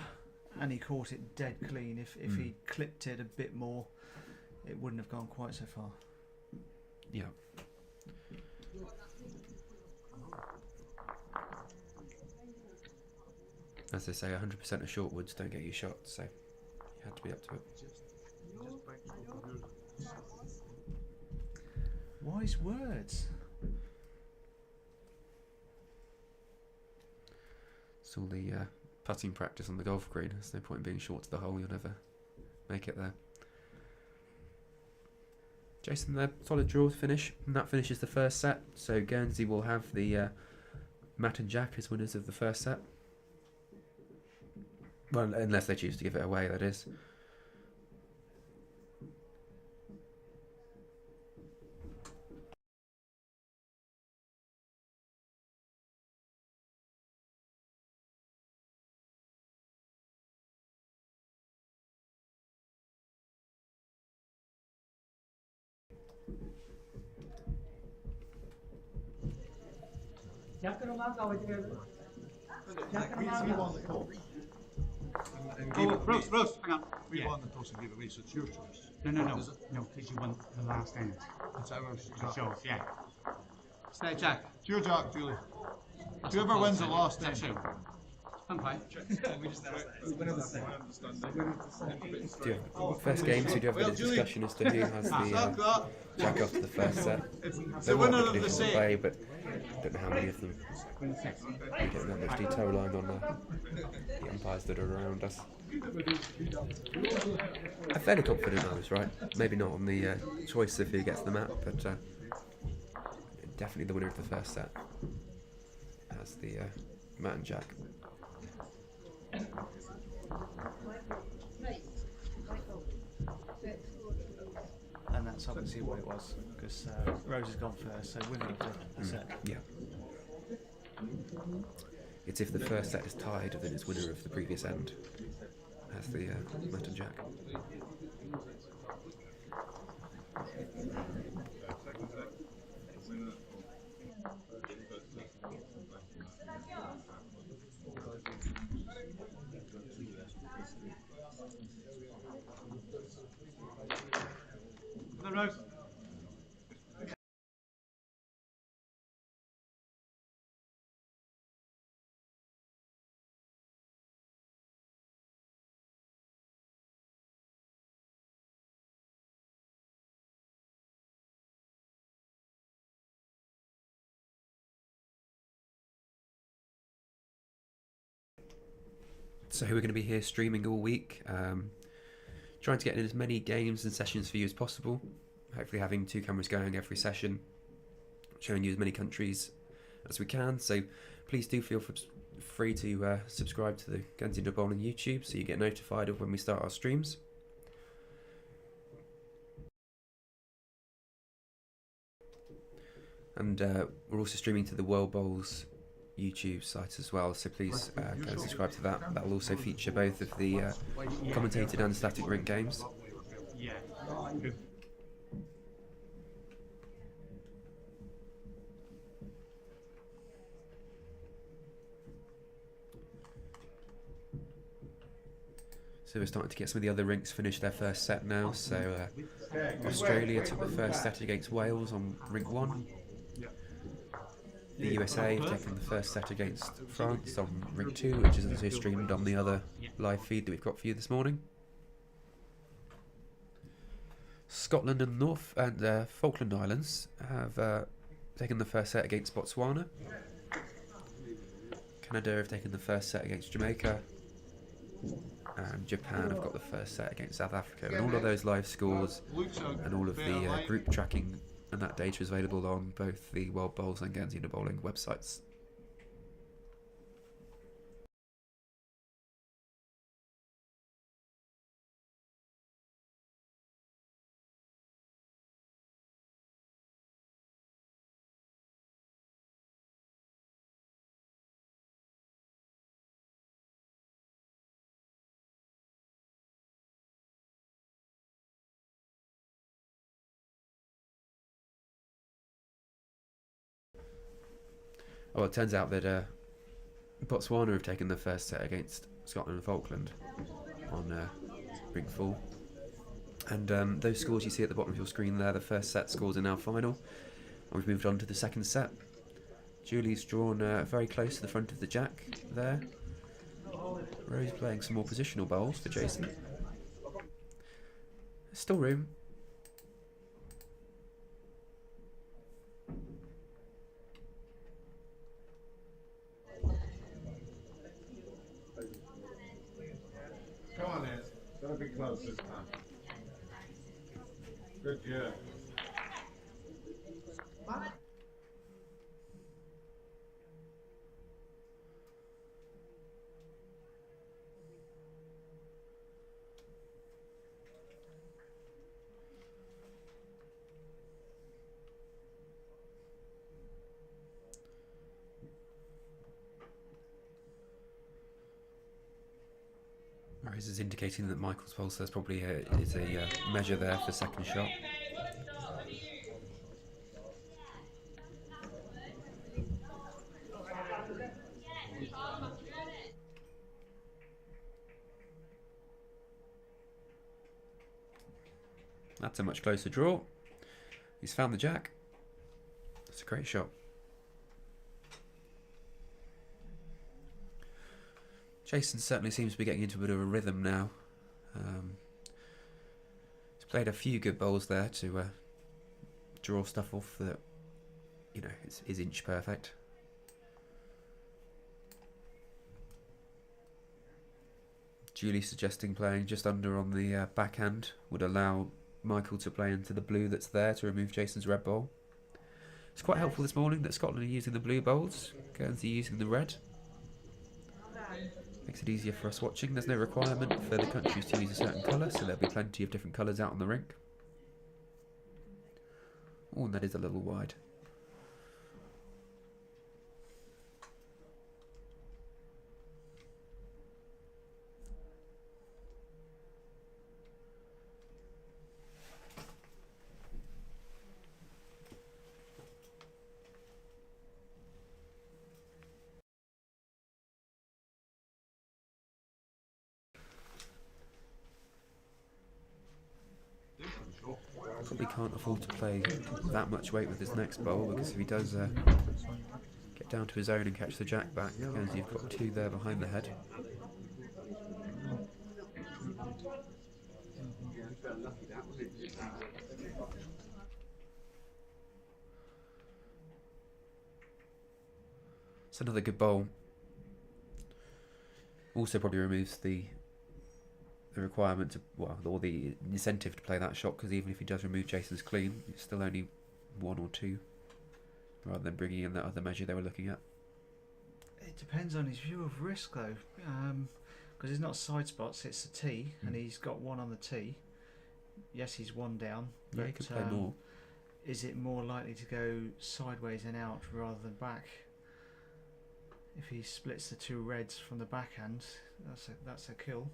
and he caught it dead clean. If he clipped it a bit more, it wouldn't have gone quite so far. Yeah. As they say, 100% of short woods don't get you shot, so you had to be up to it. Wise words. It's all the putting practice on the golf green. There's no point in being short to the hole, you'll never make it there. Jason, there, solid draw to finish, and that finishes the first set. So Guernsey will have the Matt and Jack as winners of the first set. Well, unless they choose to give it away, that is. We won the toss. And gave it away. Rose, hang on. We won the toss and gave it away, so it's your choice. No, Is it? no, because you won the last end. It's ours. It's yours, yeah. Stay, Jack. It's your jack, Julie. Whoever wins the last That's end. two. Umpire. First game, so we do have a bit of discussion as to who has the jack after the first set. There were conditions to play, but I don't know how many of them. We don't get that much detail relying on the umpires that are around us. I'm fairly confident I was right. Maybe not on the choice of who gets the map, but definitely the winner of the first set has the Matt and Jack. And that's obviously what it was, because Rose has gone first, so winner of the set. Yeah. It's if the first set is tied, then it's winner of the previous end. Has the Matt and Jack. The Rose. So we're going to be here streaming all week, trying to get in as many games and sessions for you as possible. Hopefully having 2 cameras going every session, showing you as many countries as we can. So please do feel free to subscribe to the Guernsey Bowling YouTube so you get notified of when we start our streams. And we're also streaming to the World Bowls YouTube site as well, so please go and subscribe to that. That will also feature both of the commentated and static rink games. Yeah. So we're starting to get some of the other rinks finish their first set now. So Australia took the first set against Wales on rink 1. The USA have taken the first set against France on rink 2, which is also streamed on the other live feed that we've got for you this morning. Scotland and Falkland Islands have taken the first set against Botswana. Canada have taken the first set against Jamaica. And Japan have got the first set against South Africa. And all of those live scores and all of the group tracking and that data is available on both the World Bowls and Guernsey Bowling websites. Well, it turns out that Botswana have taken the first set against Scotland and Falkland on Ring 4. And those scores you see at the bottom of your screen there, the first set scores are now final. And we've moved on to the second set. Julie's drawn very close to the front of the jack there. Rose playing some more positional bowls for Jason. There's still room. Come on, Ed. Gotta be close this time. Good job. Rose is indicating that Michael's pulse there's probably is a measure there for second shot. That's a much closer draw. He's found the jack. That's a great shot. Jason certainly seems to be getting into a bit of a rhythm now. He's played a few good bowls there to draw stuff off that, you know, is inch perfect. Julie suggesting playing just under on the backhand would allow Michael to play into the blue that's there to remove Jason's red bowl. It's quite helpful this morning that Scotland are using the blue bowls, Guernsey using the red. Makes it easier for us watching. There's no requirement for the countries to use a certain colour, so there'll be plenty of different colours out on the rink. Oh, and that is a little wide. Probably can't afford to play that much weight with his next bowl, because if he does get down to his own and catch the jack back, because you've got two there behind the head. It's another good bowl. Also probably removes the requirement to, well, or the incentive to play that shot, because even if he does remove Jason's clean, it's still only one or two, rather than bringing in that other measure they were looking at. It depends on his view of risk though, because it's not side spots, it's a tee, and he's got one on the tee. Yes, he's one down, Yeah, but he could play more. is it more likely to go sideways and out rather than back? If he splits the two reds from the backhand, that's a kill.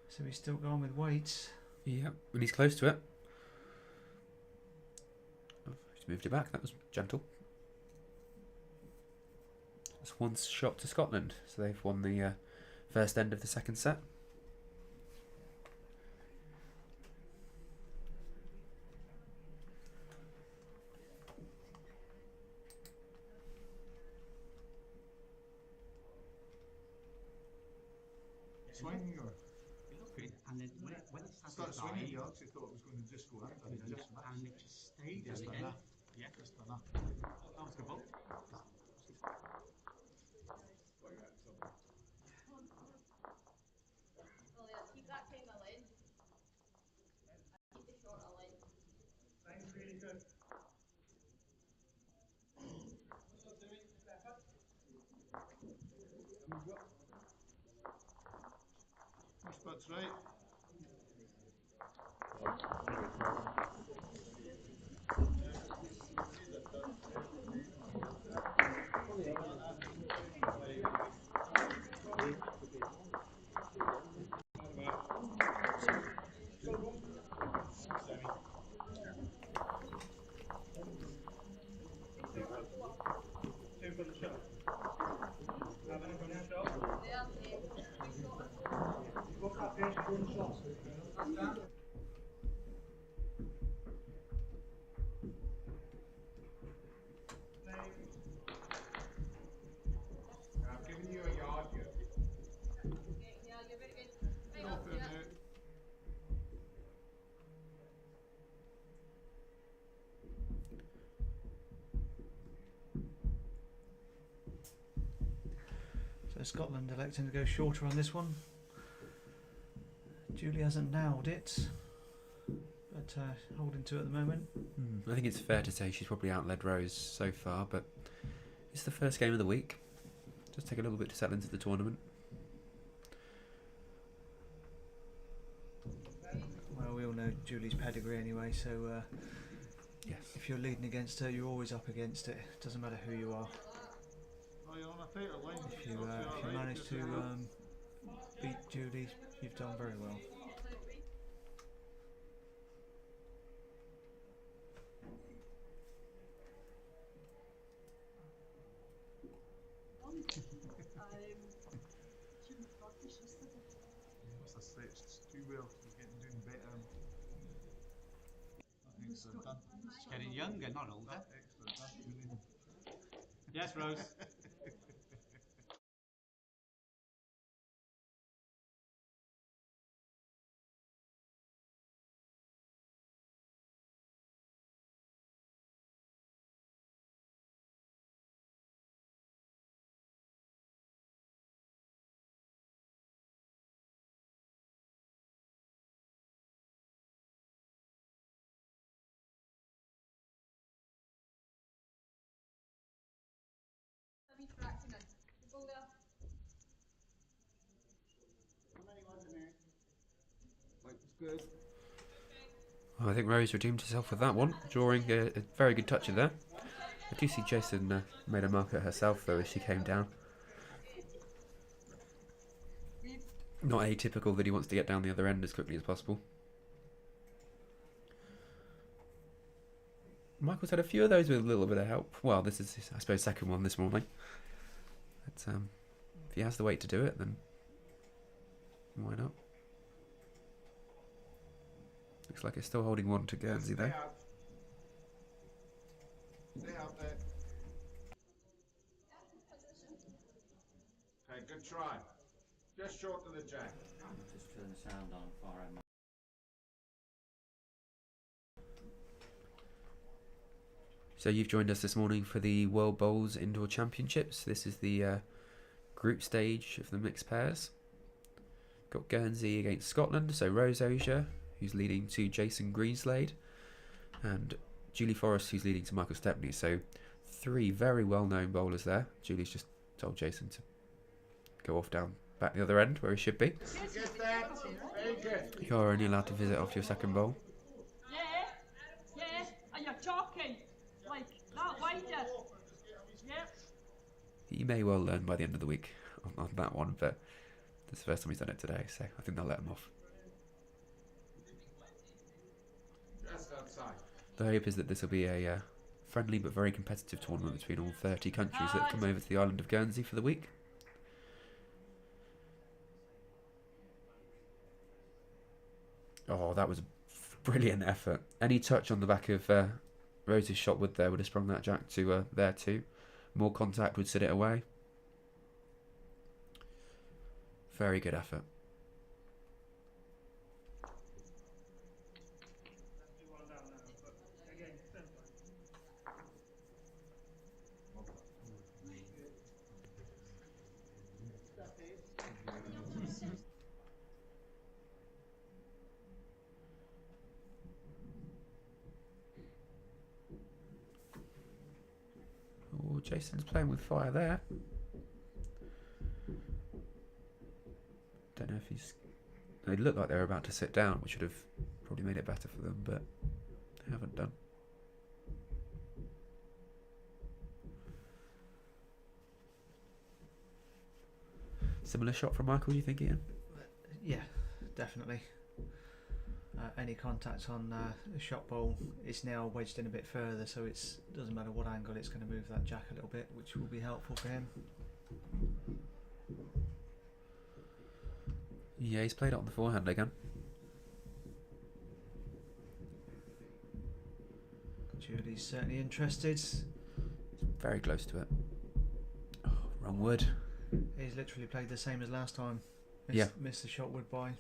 So he's still going with weights. Yeah, and he's close to it. Oh, he's moved it back. That was gentle. It's one shot to Scotland, so they've won the first end of the second set. Swing or And then when it start started swinging, you dying, actually thought it was going to just go out. And it just and it just stayed Just there done again. that. Yeah, Just done that. that was good ball. Keep that kind of length. Keep the shorter length. First putt's right. I've given you a yard here. Okay, yeah, you're very good. Right Go up, for a yeah. minute. So Scotland electing to go shorter on this one. Julie hasn't nailed it, but holding to it at the moment. I think it's fair to say she's probably outled Rose so far, but it's the first game of the week. Just take a little bit to settle into the tournament. Well, we all know Julie's pedigree anyway, so Yes. if you're leading against her, you're always up against it. Doesn't matter who you are. Oh, you're on a tighter line. If you manage to beat Julie, you've done very well. Must have stretched too well. He's getting doing better. Excellent done. Getting younger, not older. Excellent done, Julie. Yes, Rose. A wee fraction in. The ball there. Well, I think Rose redeemed herself with that one, drawing a very good touch in there. I do see Jason made a mark at herself though as she came down. Not atypical that he wants to get down the other end as quickly as possible. Michael's had a few of those with a little bit of help. Well, this is his, I suppose, second one this morning. But if he has the weight to do it, then why not? Looks like it's still holding one to Guernsey Stay there. out. Stay out there. Okay, good try. Just short of the jack. Just turn the sound on far end. So you've joined us this morning for the World Bowls Indoor Championships. This is the group stage of the mixed pairs. Got Guernsey against Scotland, so Rose Osier, who's leading to Jason Greenslade, and Julie Forrest, who's leading to Michael Stepney. So three very well-known bowlers there. Julie's just told Jason to go off down back the other end where he should be. Get that. Very good. You're only allowed to visit off your second bowl. Yeah, yeah, and you're talking like that wider. Yeah. He may well learn by the end of the week on that one, but it's the first time he's done it today, so I think they'll let him off. Just outside. The hope is that this will be a friendly but very competitive tournament between all 30 countries that come over to the island of Guernsey for the week. Oh, that was a brilliant effort. Any touch on the back of Rose's shot would have sprung that jack to there too. More contact would sit it away. Very good effort. Oh, Jason's playing with fire there. Don't know if he's... They look like they're about to sit down, which would have probably made it better for them, but they haven't done. Similar shot from Michael, do you think, Ian? Yeah, definitely. any contact on the shot ball is now wedged in a bit further, so it doesn't matter what angle, it's going to move that jack a little bit, which will be helpful for him. Yeah, he's played it on the forehand again. Julie's certainly interested. Very close to it. Oh, wrong wood. He's literally played the same as last time. Missed the shot wood by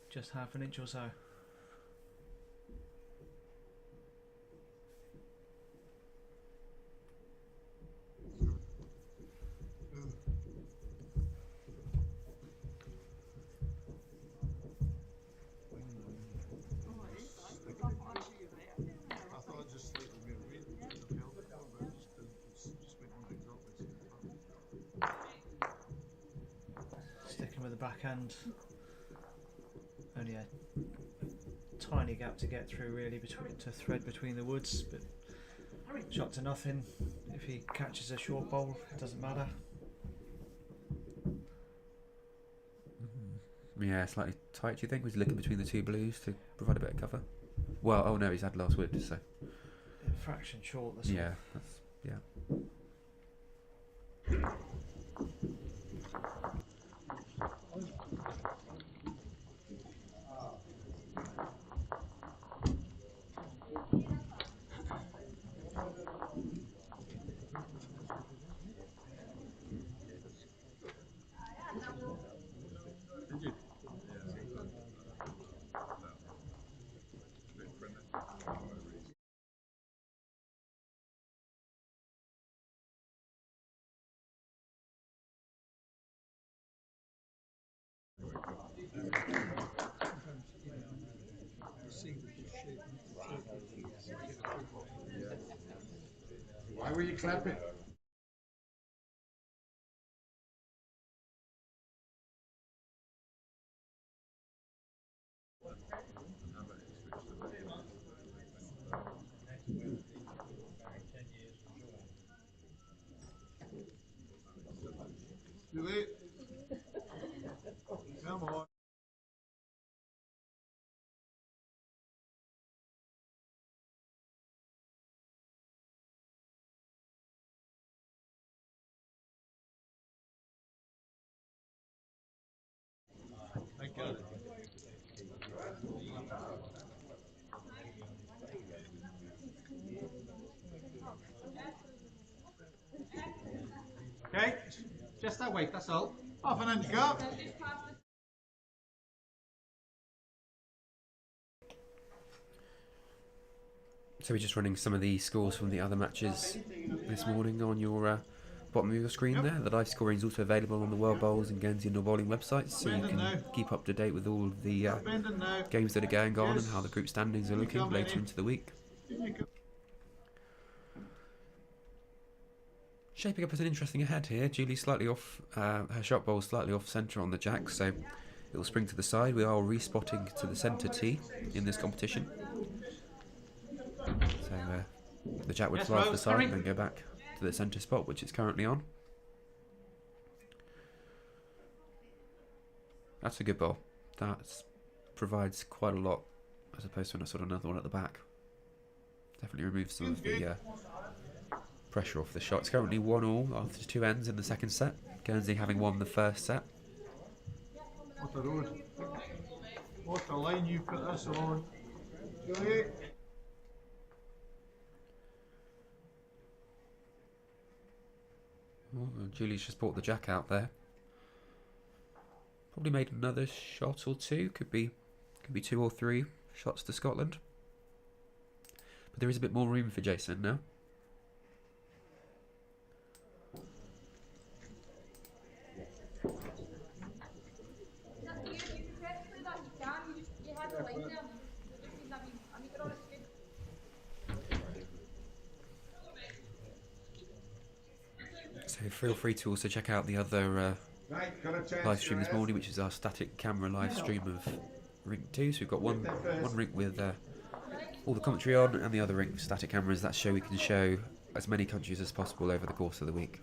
just half an inch or so. I thought I'd just slightly made a weight and held it, but it just went on exactly the same time. Sticking with the backhand. Only a tiny gap to get through, really, to thread between the woods, but shot to nothing. If he catches a short ball, it doesn't matter. Yeah, slightly tight, do you think? Was he looking between the two blues to provide a bit of cover? Well, oh no, he's had last wood, so... A fraction short, that's Yeah, all. that's... yeah. Did you? Why were you clapping? Too late. Come on. I got it. Okay, just that weight, that's all. Half an inch gap. So we're just running some of the scores from the other matches this morning on your bottom of your screen there. The live scoring is also available on the World Bowls and Guernsey and Bowling websites, so you can keep up to date with all of the games that are going on and how the group standings are looking later into the week. Shaping up as an interesting head here. Julie's slightly off, her shot ball slightly off centre on the jack, so it will spring to the side. We are respotting to the centre tee in this competition. So the jack would fly to the side and then go back to the centre spot, which it's currently on. That's a good ball. That provides quite a lot, as opposed to another one at the back. Definitely removes some of the pressure off the shot. It's currently 1-1 after 2 ends in the second set. Guernsey having won the first set. What a road. What a line you put this on. Julie. Oh, Julie's just brought the jack out there. Probably made another shot or two. Could be 2 or 3 shots to Scotland. But there is a bit more room for Jason now. So feel free to also check out the other live stream this morning, which is our static camera live stream of Rink 2. So we've got one rink with all the commentary on, and the other rink with static cameras. That show we can show as many countries as possible over the course of the week.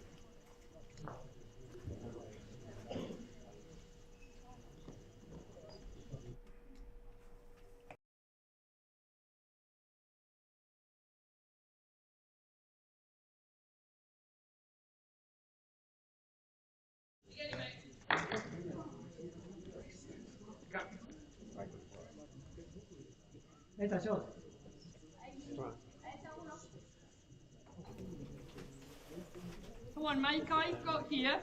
Come on, Mike, I've got here.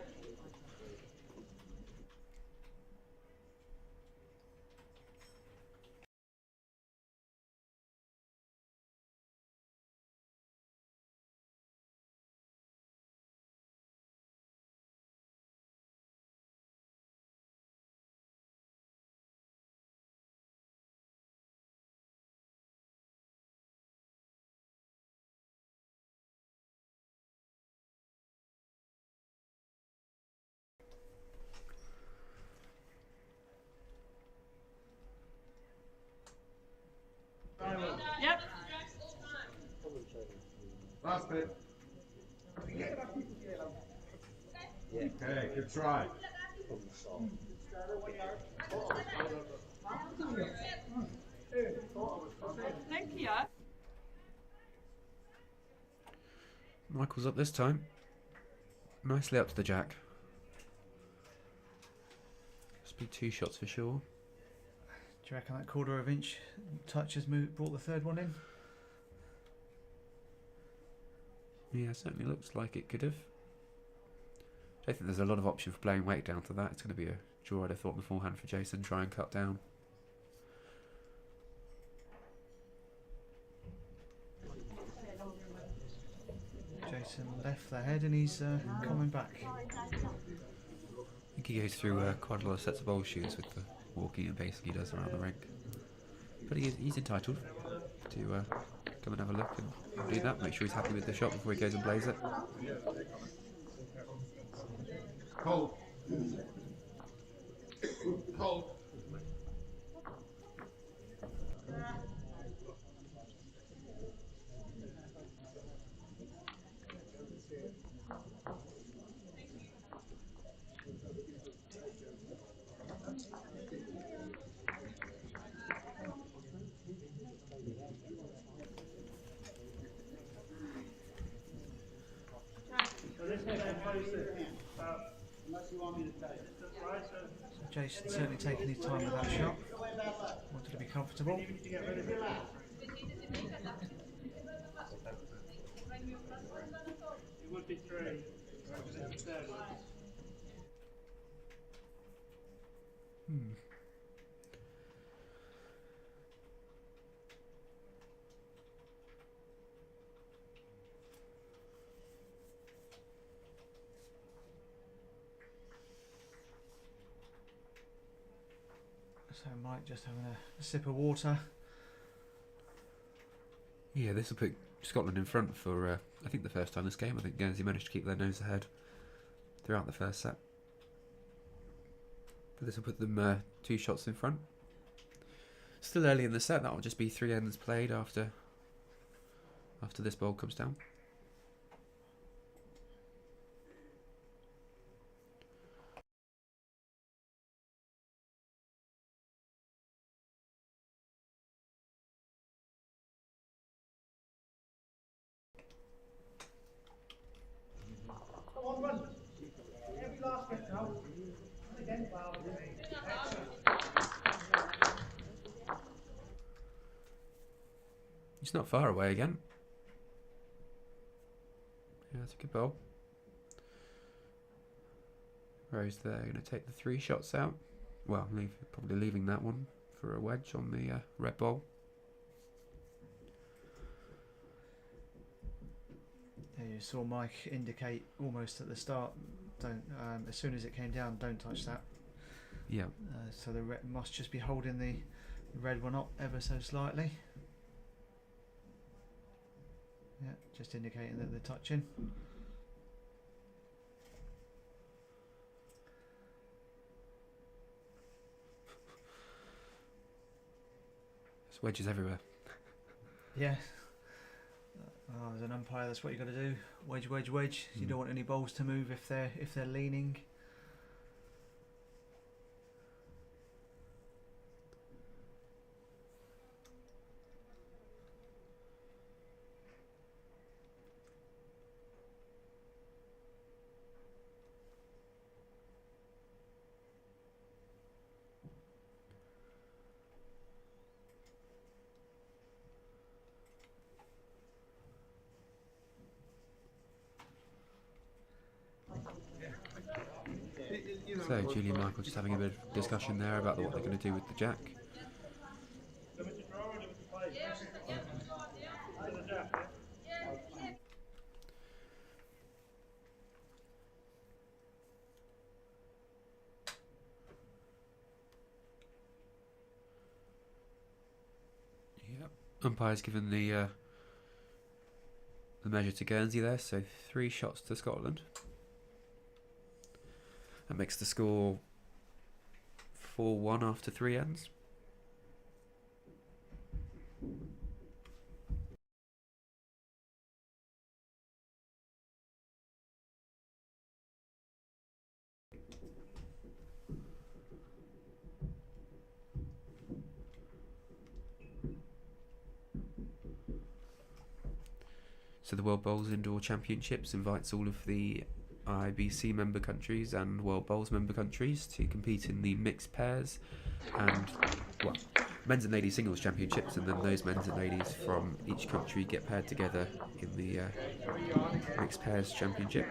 Yep. Last bit. Okay, good try. Thank you. Michael's up this time. Nicely up to the jack. Must be 2 shots for sure. Do you reckon that quarter of inch touch has brought the third one in? Yeah, certainly looks like it could have. I don't think there's a lot of option for playing weight down to that. It's going to be a draw, I'd have thought, beforehand for Jason. Try and cut down. Jason left the head and he's coming back. I think he goes through quite a lot of sets of bowl shoes with the walking and pacing he does around the rink. But he's entitled to come and have a look and do that. Make sure he's happy with the shot before he goes and plays it. Hold. Hold. So Jason certainly taking his time with that shot. Wanted to be comfortable. So Mike just having a sip of water. Yeah, this will put Scotland in front for, I think, the first time this game. I think Guernsey managed to keep their nose ahead throughout the first set. But this will put them 2 shots in front. Still early in the set. That will just be 3 ends played after this ball comes down. He's not far away again. Yeah, that's a good ball. Rose there, going to take the 3 shots out. Well, probably leaving that one for a wedge on the red ball. Yeah, you saw Mike indicate almost at the start, don't as soon as it came down, don't touch that. Yeah. So the red must just be holding the red one up ever so slightly. Yeah, just indicating that they're touching. There's wedges everywhere. Yeah. As an umpire, that's what you got to do. Wedge, wedge, wedge. You don't want any balls to move if they're leaning. So Julie and Michael just having a bit of discussion there about what they're going to do with the jack. Yep. Umpire's given the measure to Guernsey there, so 3 shots to Scotland. That makes the score 4-1 after 3 ends. So the World Bowls Indoor Championships invites all of the IBC member countries and World Bowls member countries to compete in the mixed pairs and, well, men's and ladies singles championships, and then those men's and ladies from each country get paired together in the mixed pairs championship.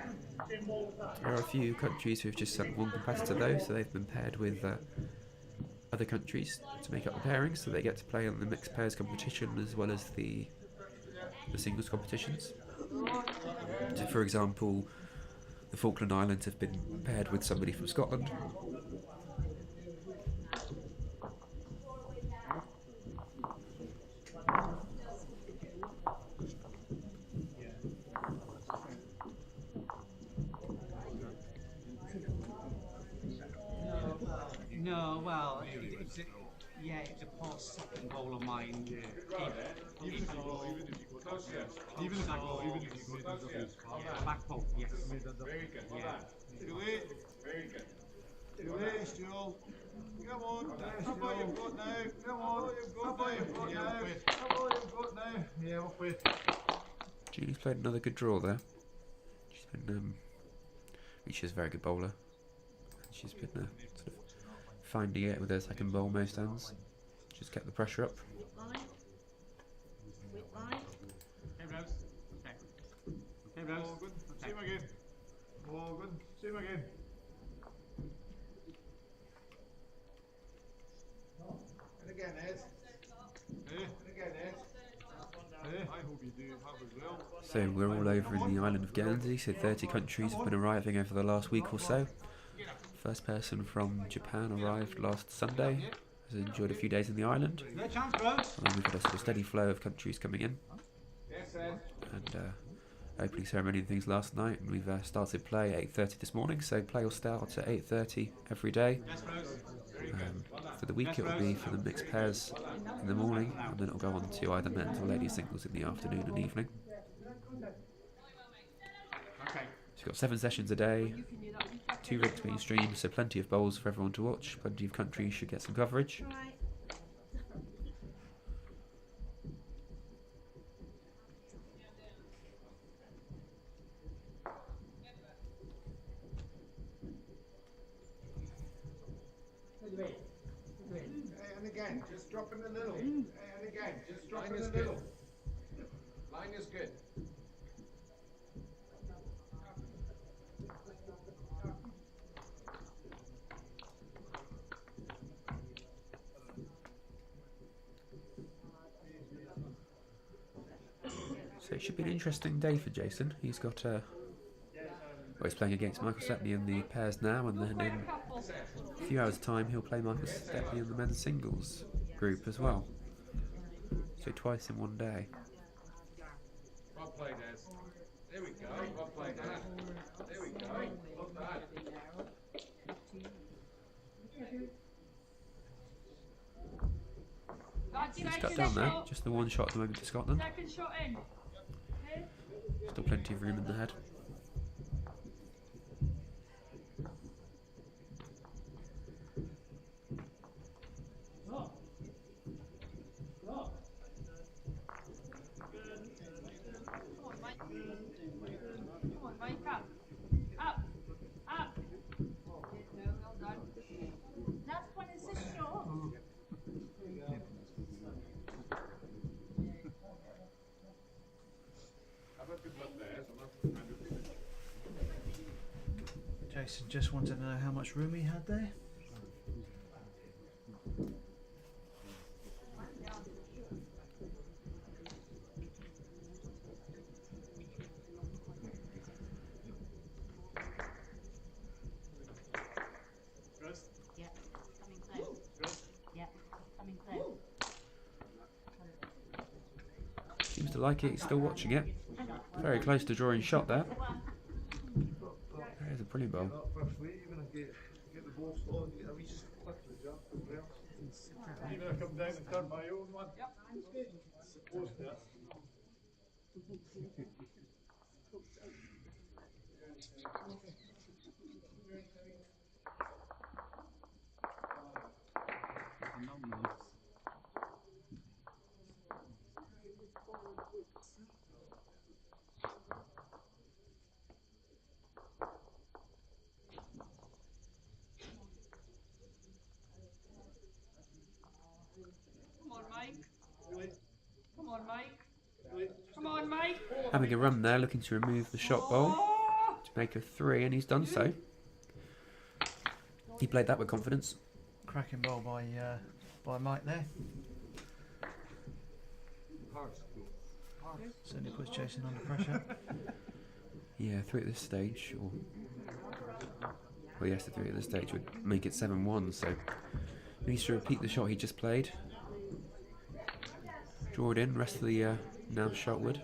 There are a few countries who have just sent one competitor though, so they've been paired with other countries to make up the pairings, so they get to play on the mixed pairs competition as well as the singles competitions. So for example, the Falkland Islands have been paired with somebody from Scotland. No, well, it's a poor second goal of mine. Even if you go back post, yes. Very good. Yeah. Too late. Very good. Too late, Stuart. Come on, how far you've got now? Come on, how far you've got now? How far you've got now? Yeah, we'll play. Julie's played another good draw there. She's been, she's a very good bowler. And she's been sort of finding it with her second bowl most ends. Just kept the pressure up. Hey, Rose. Okay. Hey, Rose. Oh, good. Same again. Oh, good. Same again. And again, Ed. And again, Ed. I hope you do have as well. So we're all over in the island of Guernsey, so 30 countries have been arriving over the last week or so. First person from Japan arrived last Sunday, has enjoyed a few days in the island. No chance, Rose. And then we've had a sort of steady flow of countries coming in. Yes, Ed. And opening ceremony and things last night, and we've started play at 8:30 this morning, so play will start at 8:30 every day. Yes, Rose. For the week it will be for the mixed pairs in the morning, and then it will go on to either men's or ladies singles in the afternoon and evening. Okay. So you've got 7 sessions a day, 2 rigs being streamed, so plenty of bowls for everyone to watch, plenty of countries should get some coverage. And again, just drop in the middle. And again, just drop in the middle. Line is good. So it should be an interesting day for Jason. He's got well, he's playing against Michael Stepney in the pairs now, and then in a few hours' time he'll play Michael Stepney in the men's singles group as well. So twice in one day. Well played, Des. There we go. Well played, Des. There we go. Not bad. He's cut down there, just the one shot at the moment to Scotland. Second shot in. Okay. Still plenty of room in the head. Come on, Mike, up. Up. Up. No, well done. Last one is a shot. Have a good look there. So Jason just wanted to know how much room he had there. Yeah, coming close. Yeah, coming close. Seems to like it. He's still watching it. Very close to drawing shot there. There's a brilliant ball. That first way, even if you get the ball slotted, you get a wee clip of the jump as well. Even if I come down and turn my own one. Supposed to. Come on, Mike. Come on, Mike. Come on, Mike. Having a run there, looking to remove the shot ball to make a 3, and he's done so. He played that with confidence. Cracking ball by Mike there. Certainly puts Jason under pressure. Yeah, 3 at this stage, or well, yes, the 3 at this stage would make it 7-1. So he needs to repeat the shot he just played. Draw it in. Rest of the now shot would.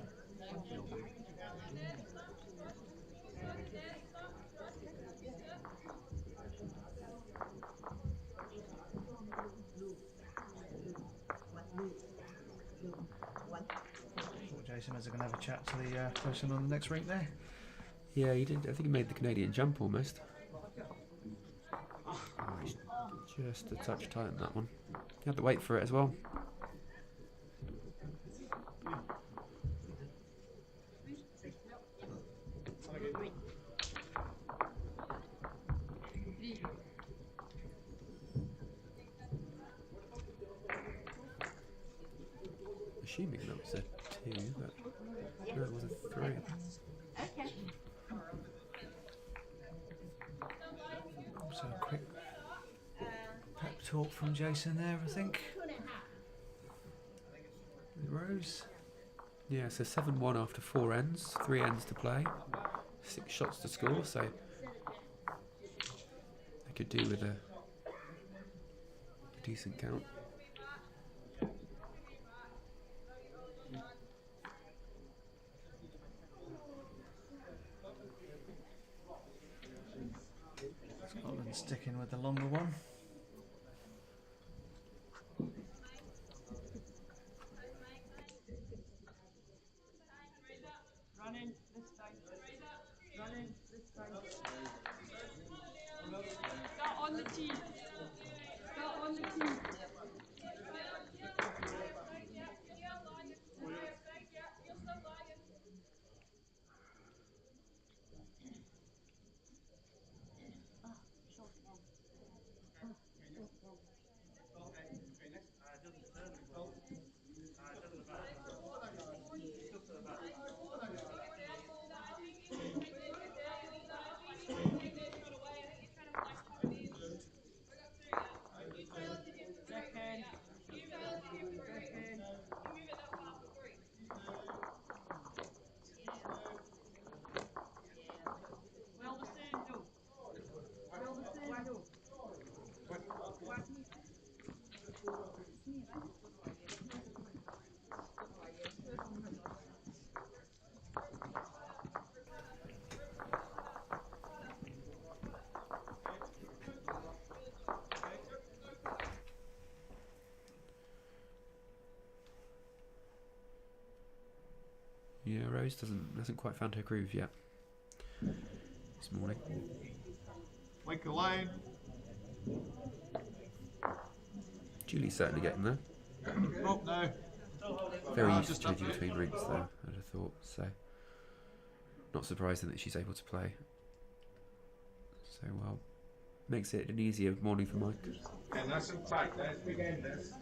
Jason is going to have a chat to the person on the next rink there. Yeah, he did. I think he made the Canadian jump almost. Oh, he's just a touch tight on that one. He had to wait for it as well. Assuming that was a 2, but no, it was a 3. Okay. So a quick pep talk from Jason there, I think. Rose. Yeah, so 7-1 after 4 ends, 3 ends to play, 6 shots to score, so they could do with a decent count. Scotland sticking with the longer one. Running this time. Running this time. Start on the tee. Start on the tee. Yeah, Rose hasn't quite found her groove yet this morning. Like a line. Julie's certainly getting there. Drop now. Very used to changing between rinks though, I'd have thought, so not surprising that she's able to play so well. Makes it an easier morning for Mike. And that's in tight, that's big end this.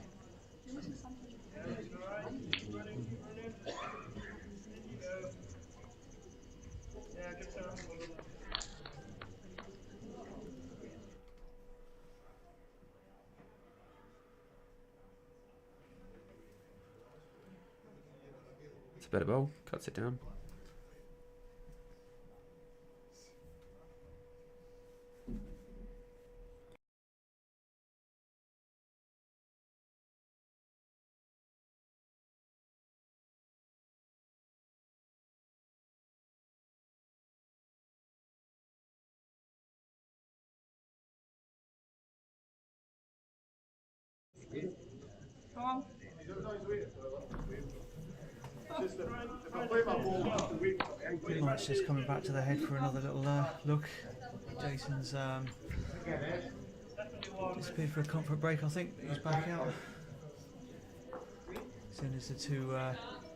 a better bowl, cuts it down. Come on. Mike's just coming back to the head for another little look. Jason's disappeared for a comfort break, I think. He's back out. As soon as the two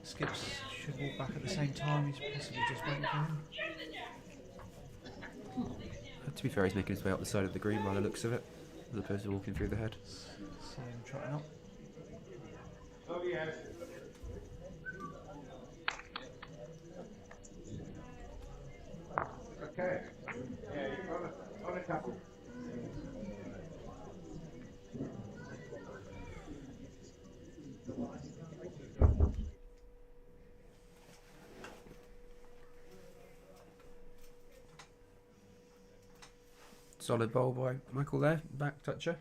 skips should walk back at the same time, he's possibly just waiting for him. To be fair, he's making his way up the side of the green by the looks of it, as opposed to walking through the head. See him trotting up. Oh yes. Okay. Yeah, you're on a couple. Solid bowl by Michael there, back toucher.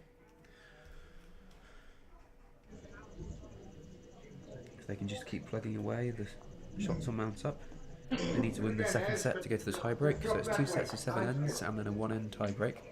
If they can just keep plugging away, the shots will mount up. They need to win the second set to go to the tie break, so it's 2 sets of 7 ends and then a 1 end tie break.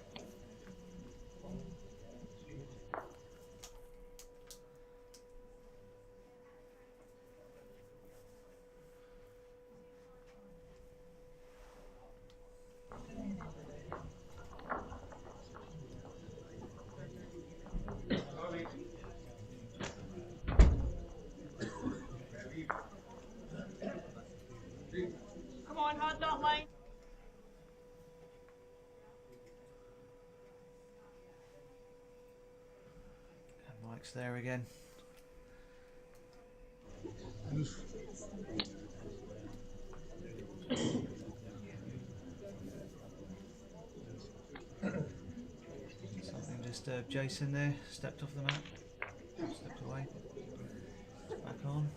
Come on, hard that line. And Mike's there again. Something disturbed Jason there, stepped off the mat, stepped away, back on.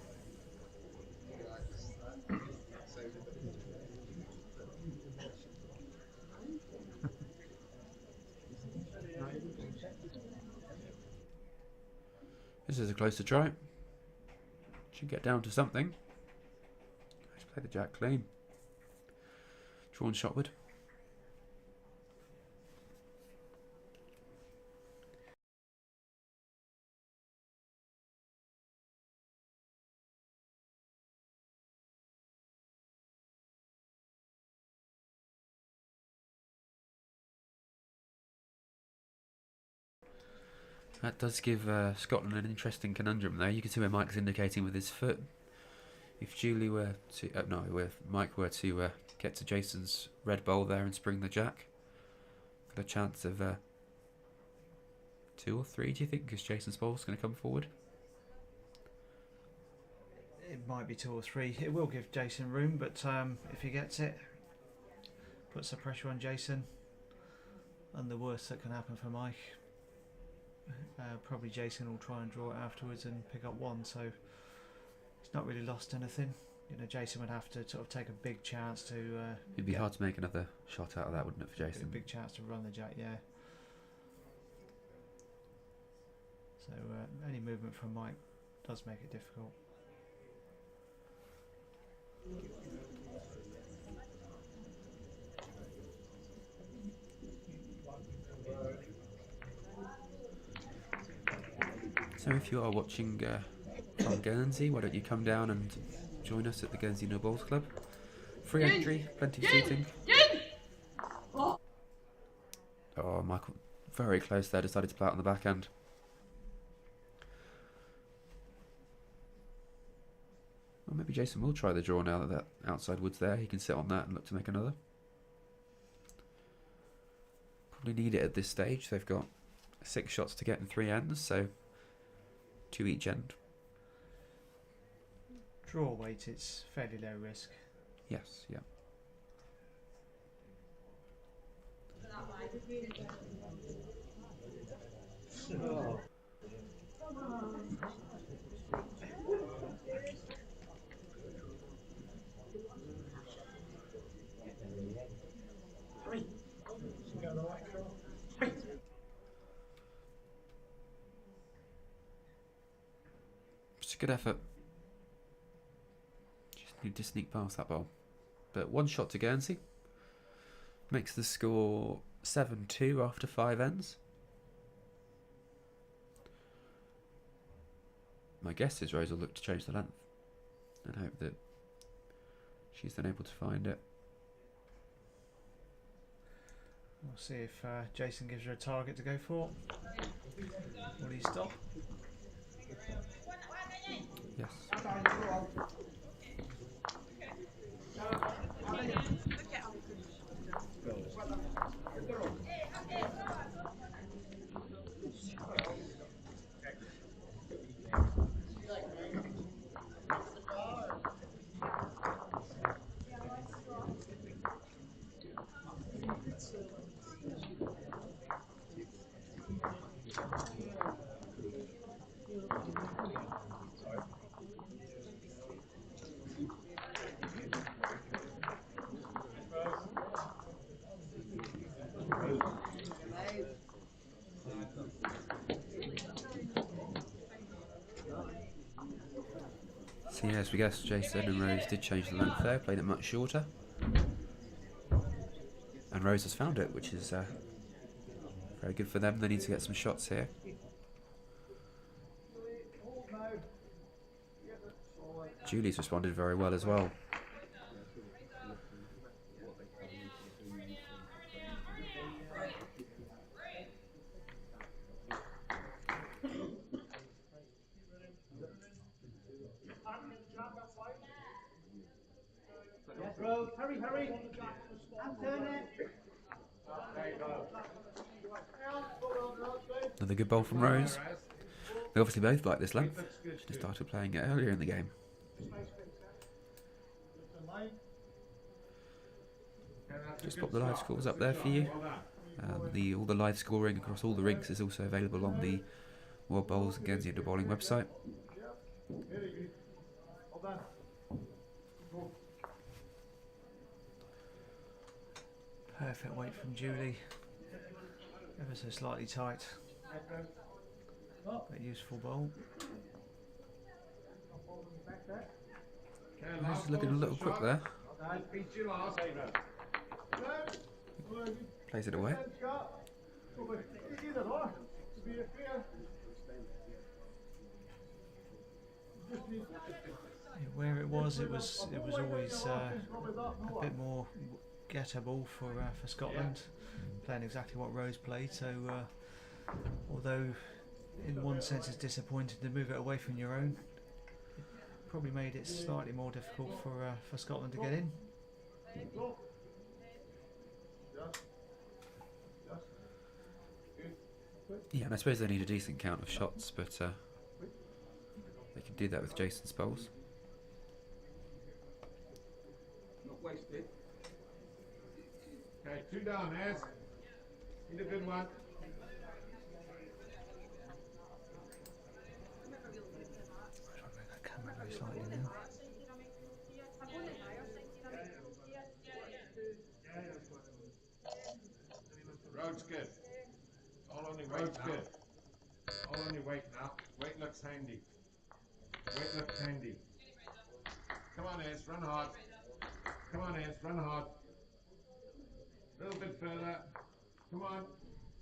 This is a closer try. Should get down to something. Just play the jack clean. Drawn shotward. That does give Scotland an interesting conundrum there. You can see where Mike's indicating with his foot. If Julie were to, if Mike were to get to Jason's red bowl there and spring the jack, got a chance of 2 or 3, do you think? Because Jason's bowl's going to come forward. It might be 2 or 3. It will give Jason room, but if he gets it, puts the pressure on Jason, and the worst that can happen for Mike. Probably Jason will try and draw it afterwards and pick up 1, so he's not really lost anything. You know, Jason would have to sort of take a big chance to. It'd be hard to make another shot out of that, wouldn't it, for Jason? A big chance to run the jack, yeah. So any movement from Mike does make it difficult. So if you are watching from Guernsey, why don't you come down and join us at the Guernsey No Bowls Club? Free entry, plenty of seating. Oh, Michael, very close there, decided to play out on the backhand. Well, maybe Jason will try the draw now that that outside wood's there. He can sit on that and look to make another. Probably need it at this stage. They've got 6 shots to get in 3 ends, so 2 each end. Draw weight, it's fairly low risk. Yes, yeah. Good effort. Just need to sneak past that ball. But one shot to Guernsey. Makes the score 7-2 after 5 ends. My guess is Rose will look to change the length and hope that she's then able to find it. We'll see if Jason gives her a target to go for. Will he stop? Yes. So yeah, as we guessed, Jason and Rose did change the length there, played it much shorter. And Rose has found it, which is very good for them. They need to get some shots here. Julie's responded very well as well. Rose, hurry, hurry. And turn it. Another good bowl from Rose. They obviously both like this length. She just started playing it earlier in the game. Just pop the live scores up there for you. All the live scoring across all the rinks is also available on the World Bowls and Guernsey Indoor Bowling website. Perfect weight from Julie. Ever so slightly tight. But useful bowl. Rose is looking a little quick there. Plays it away. Where it was always a bit more gettable for Scotland, playing exactly what Rose played. So although in one sense it's disappointing to move it away from your own, it probably made it slightly more difficult for Scotland to get in. Yeah, and I suppose they need a decent count of shots, but they can do that with Jason's bowls. Not wasted. Okay, 2 down, Ez. Need a good one. That camera very slightly now. Road's good. All on your weight now. Good. All on your weight now. Weight looks handy. Weight looks handy. Come on, Ez, run hard. Come on, Ez, run hard. A little bit further. Come on.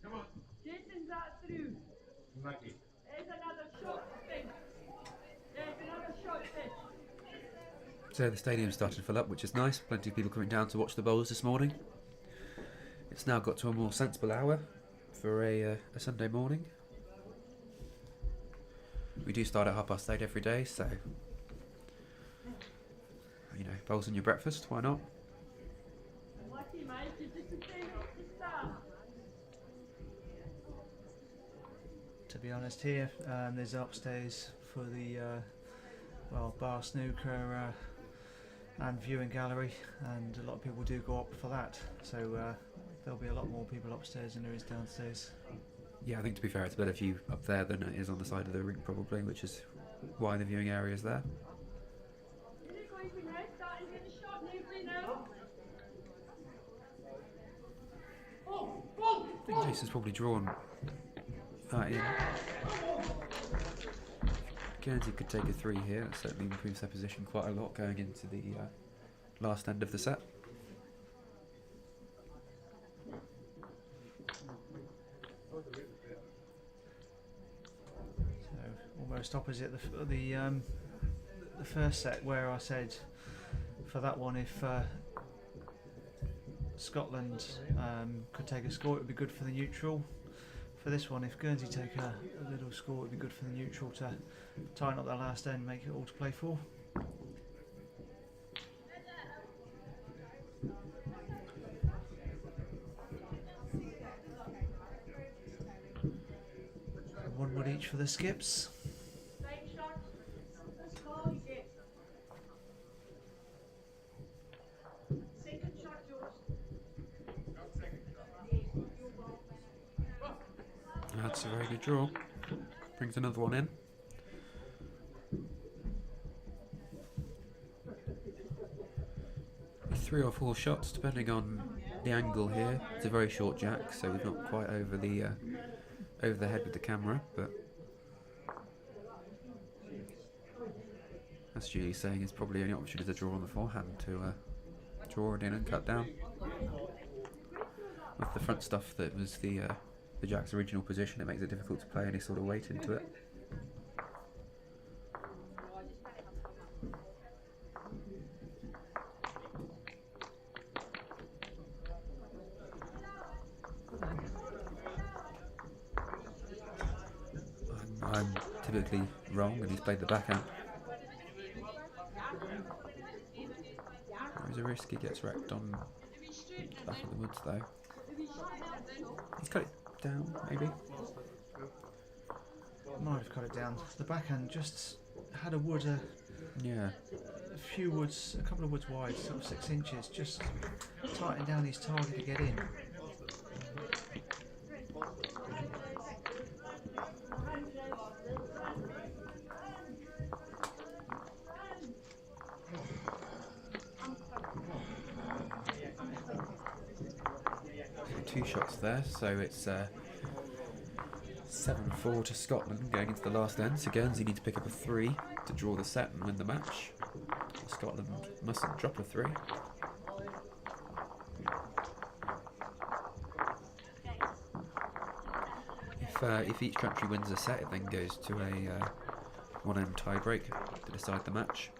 Come on. Jason's that through. Lucky. There's another shot thing. There's another shot thing. So the stadium's started to fill up, which is nice. Plenty of people coming down to watch the bowls this morning. It's now got to a more sensible hour for a Sunday morning. We do start at 8:30 every day, so you know, bowls in your breakfast, why not? Lucky mate, you just came up the start. To be honest, here there's upstairs for the bar, snooker, and viewing gallery, and a lot of people do go up for that. So there'll be a lot more people upstairs than there is downstairs. Yeah, I think to be fair, it's a better view up there than it is on the side of the rink probably, which is why the viewing area is there. Is it going to now? Starting to get the shot nicely now. I think Jason's probably drawn that in. Guernsey could take a 3 here. That certainly improves their position quite a lot going into the last end of the set. So almost opposite the first set, where I said for that one, if Scotland could take a score, it would be good for the neutral. For this one, if Guernsey take a little score, it would be good for the neutral to tighten up that last end, make it all to play for. One wood each for the skips. That's a very good draw. Brings another one in. Three or four shots, depending on the angle here. It's a very short jack, so we're not quite over the head with the camera, but as Julie's saying, it's probably only option is a draw on the forehand to draw it in and cut down. With the front stuff that was the jack's original position, it makes it difficult to play any sort of weight into it. I'm typically wrong, and he's played the backhand. There's a risk he gets wrecked on the back of the woods, though. He's cut it down, maybe. Might have cut it down. The backhand just had a wood, Yeah. a couple of woods wide, sort of 6 inches, just tighten down his target to get in. Two shots there, so it's 7-4 to Scotland going into the last end. So Guernsey need to pick up a 3 to draw the set and win the match. Scotland mustn't drop a 3. If each country wins a set, it then goes to a one-end tie-break to decide the match.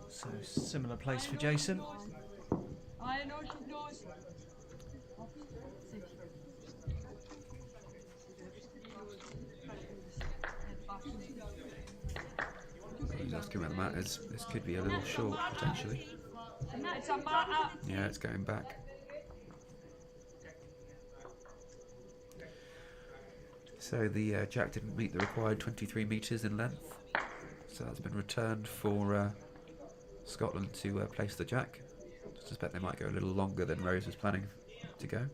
So similar place for Jason. I know she knows. He's asking where the mat is. This could be a little short, potentially. It's a mat. Yeah, it's going back. So the jack didn't meet the required 23 metres in length. So that's been returned for Scotland to place the jack. I suspect they might go a little longer than Rose was planning to go.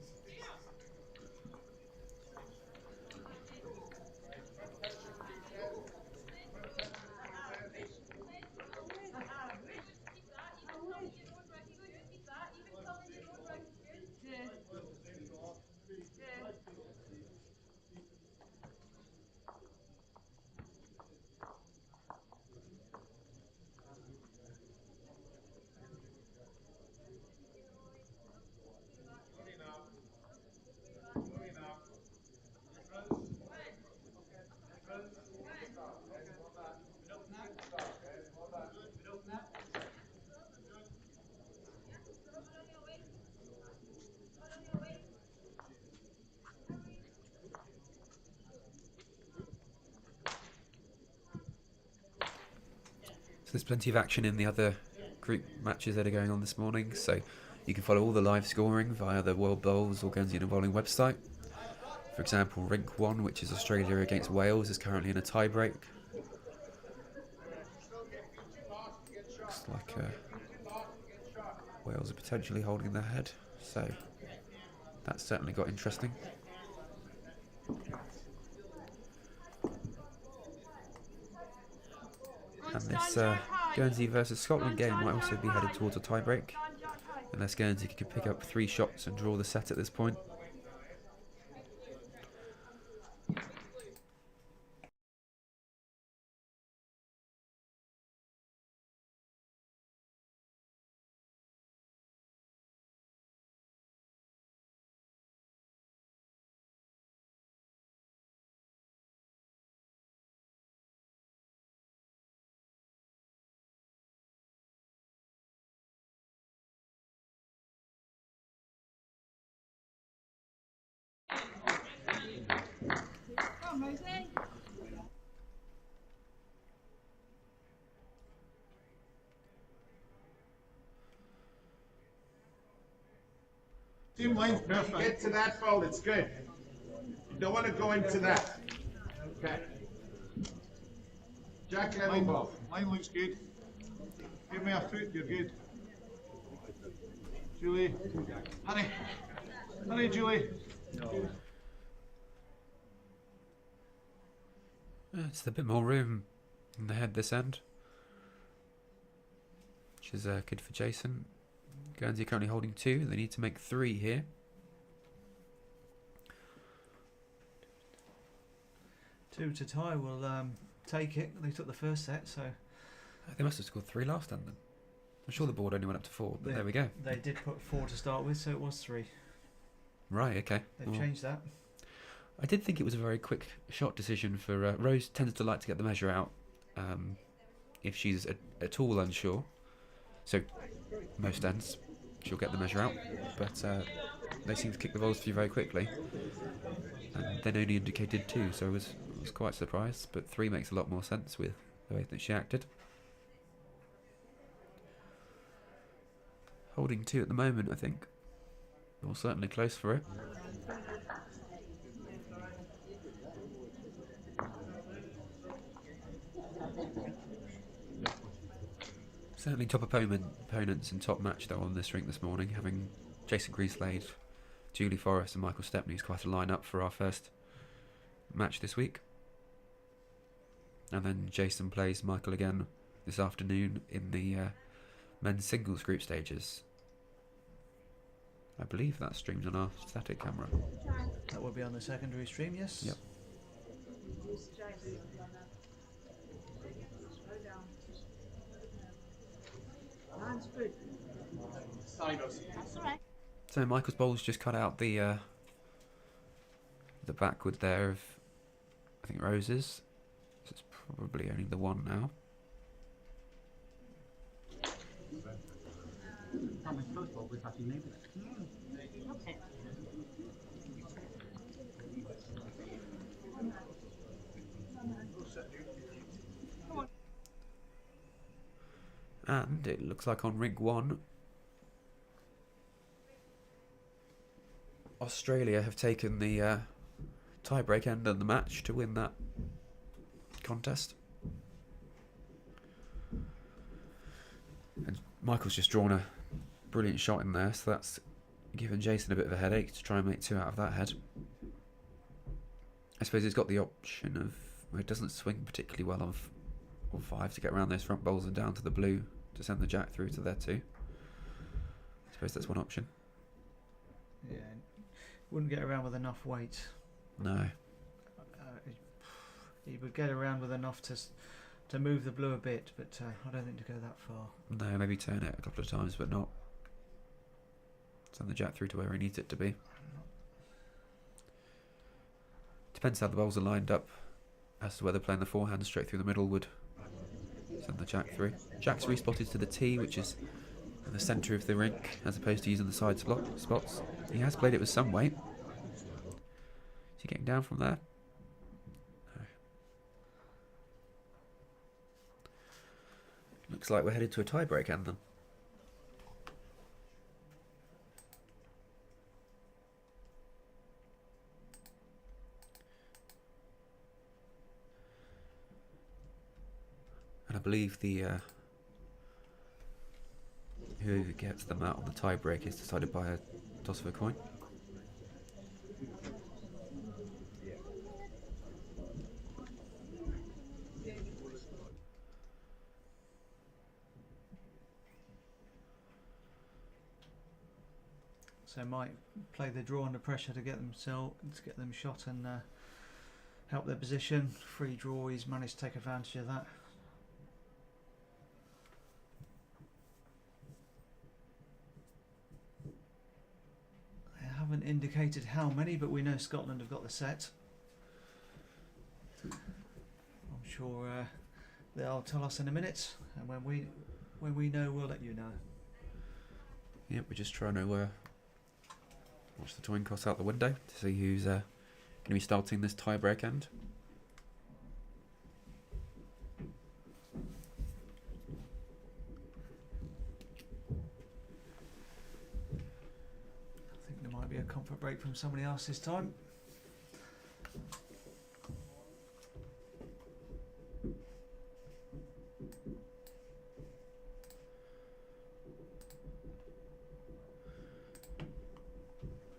So there's plenty of action in the other group matches that are going on this morning, so you can follow all the live scoring via the World Bowls or Guernsey and Bowling website. For example, Rink 1, which is Australia against Wales, is currently in a tie-break. Looks like Wales are potentially holding their head, so that's certainly got interesting. And this Guernsey versus Scotland game might also be headed towards a tie-break. Unless Guernsey could pick up 3 shots and draw the set at this point. Come on, Rosie. Team line's perfect. Get to that fold, it's good. You don't want to go into that. Okay. Jack level ball. Line looks good. Give me a foot, you're good. Julie. Hurry. Hurry, Julie. It's a bit more room in the head this end, which is good for Jason. Guernsey currently holding 2. They need to make 3 here. Two to tie will take it. They took the first set, so They must have scored 3 last time then. I'm sure the board only went up to 4, but there we go. they did put 4 to start with, so it was 3. Right, okay. They've Well, changed that. I did think it was a very quick shot decision for Rose. Tends to like to get the measure out if she's at all unsure. So most ends she'll get the measure out, but they seem to kick the balls through very quickly. And then only indicated 2, so I was quite surprised. But 3 makes a lot more sense with the way that she acted. Holding 2 at the moment, I think. Or certainly close for it. Certainly top opponents in top match though on this rink this morning, having Jason Greenslade, Julie Forrest and Michael Stepney is quite a line-up for our first match this week. And then Jason plays Michael again this afternoon in the men's singles group stages. I believe that's streamed on our static camera. That will be on the secondary stream, yes? Yep. That's all right. So Michael's bowl's just cut out the backward there of, I think, Rose's. So it's probably only the one now. Okay. And it looks like on rink 1, Australia have taken the tie-break end of the match to win that contest. And Michael's just drawn a brilliant shot in there, so that's given Jason a bit of a headache to try and make 2 out of that head. I suppose he's got the option of, well, it doesn't swing particularly well on 5 to get around those front bowls and down to the blue to send the jack through to there too. I suppose that's one option. Yeah, wouldn't get around with enough weight. No. He would get around with enough to move the blue a bit, but I don't think to go that far. No, maybe turn it a couple of times, but not send the jack through to where he needs it to be. Depends how the bowls are lined up as to whether playing the forehand straight through the middle would send the jack through. Jack's respotted to the tee, which is in the centre of the rink, as opposed to using the side spots. He has played it with some weight. Is he getting down from there? No. Looks like we're headed to a tie-break end then. And I believe the whoever gets them out on the tie-break is decided by a toss of a coin. so might play the draw under pressure to get them shot and help their position. Free draw, he's managed to take advantage of that. They haven't indicated how many, but we know Scotland have got the set. I'm sure they'll tell us in a minute, and when we know, we'll let you know. Yep, we're just trying to watch the coin toss out the window to see who's going to be starting this tie-break end. I think there might be a comfort break from somebody else this time.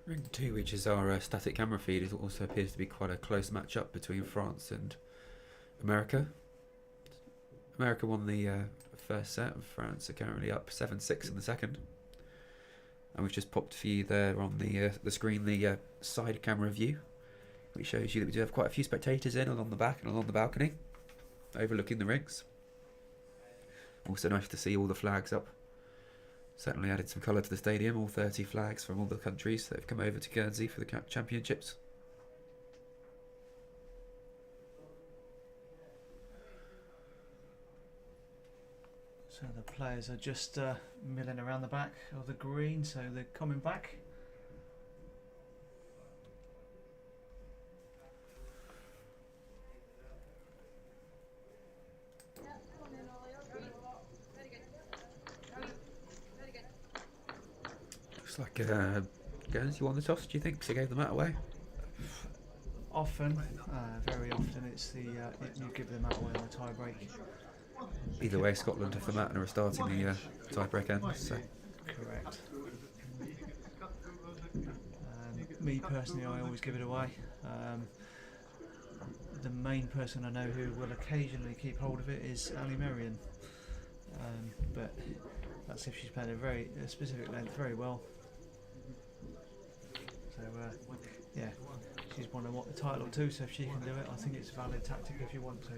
Ring 2, which is our static camera feed, it also appears to be quite a close match-up between France and America. America won the first set, and France are currently up 7-6 in the second. And we've just popped for you there on the screen the side camera view, which shows you that we do have quite a few spectators in along the back and along the balcony, overlooking the rings. Also nice to see all the flags up. Certainly added some colour to the stadium, all 30 flags from all the countries that have come over to Guernsey for the championships. So the players are just milling around the back of the green, so they're coming back. Looks like Guernsey won the toss, do you think? Because they gave the mat away? Often, very often, it's the you give the mat away on the tie break. Either way, Scotland have the mat and are starting the tie-break end. So. Correct. Me personally, I always give it away. The main person I know who will occasionally keep hold of it is Ali Marion, but that's if she's played a specific length very well. So yeah, she's won a title or two, so if she can do it, I think it's a valid tactic if you want to.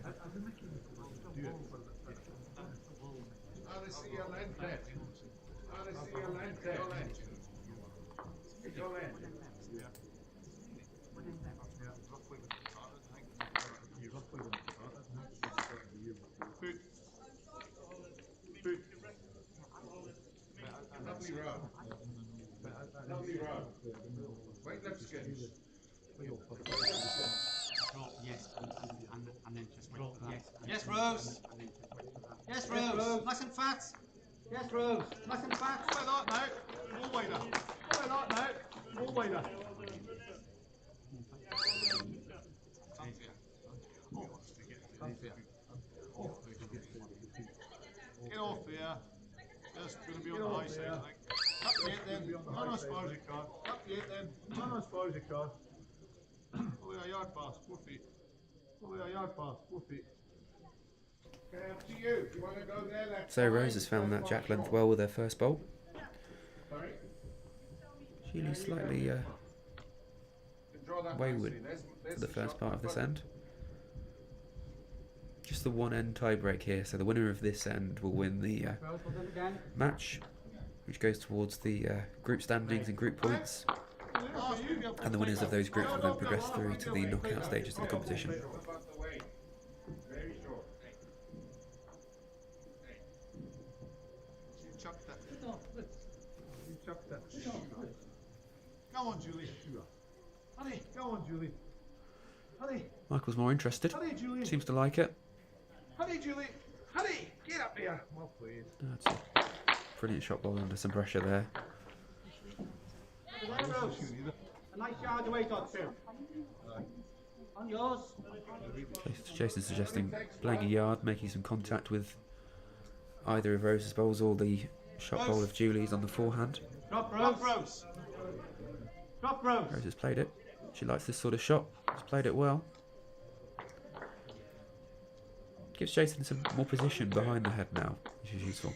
Lovely row. Lovely row. Wait, left skin. Yes, and then just wait for that. Yes, Rose. Yes, Rose. Nice and fat. Yes, Rose. Nice and fat. Like that now. More wider. Like that now. More wider. Get off there. Just going to be on the high side, I think. Up yet then. Run as far as you can. Up yet then. Run as far as you can. Only a yard past, 4 feet. Only a yard past, 4 feet. Okay, up to you. You want to go there? Left So Rose has found that jack length well with her first bowl. Sorry? She's slightly wayward for the first part of this end. Just the one end tie break here, so the winner of this end will win the match, which goes towards the group standings and group points, and the winners of those groups will then progress through to the knockout stages of the competition. Very short. You chucked that. You chucked that. Come on, Julie. Honey, come on, Julie. Honey. Michael's more interested. Honey, Julie. Seems to like it. Honey, Julie. Honey, get up here. Well played. That's a brilliant shot ball under some pressure there. A nice yard away, got two. On yours. Jason suggesting playing a yard, making some contact with either of Rose's bowls or the shot bowl of Julie's on the forehand. Drop Rose. Drop Rose. Drop Rose. Rose has played it. She likes this sort of shot. She's played it well. Gives Jason some more position behind the head now, which is useful.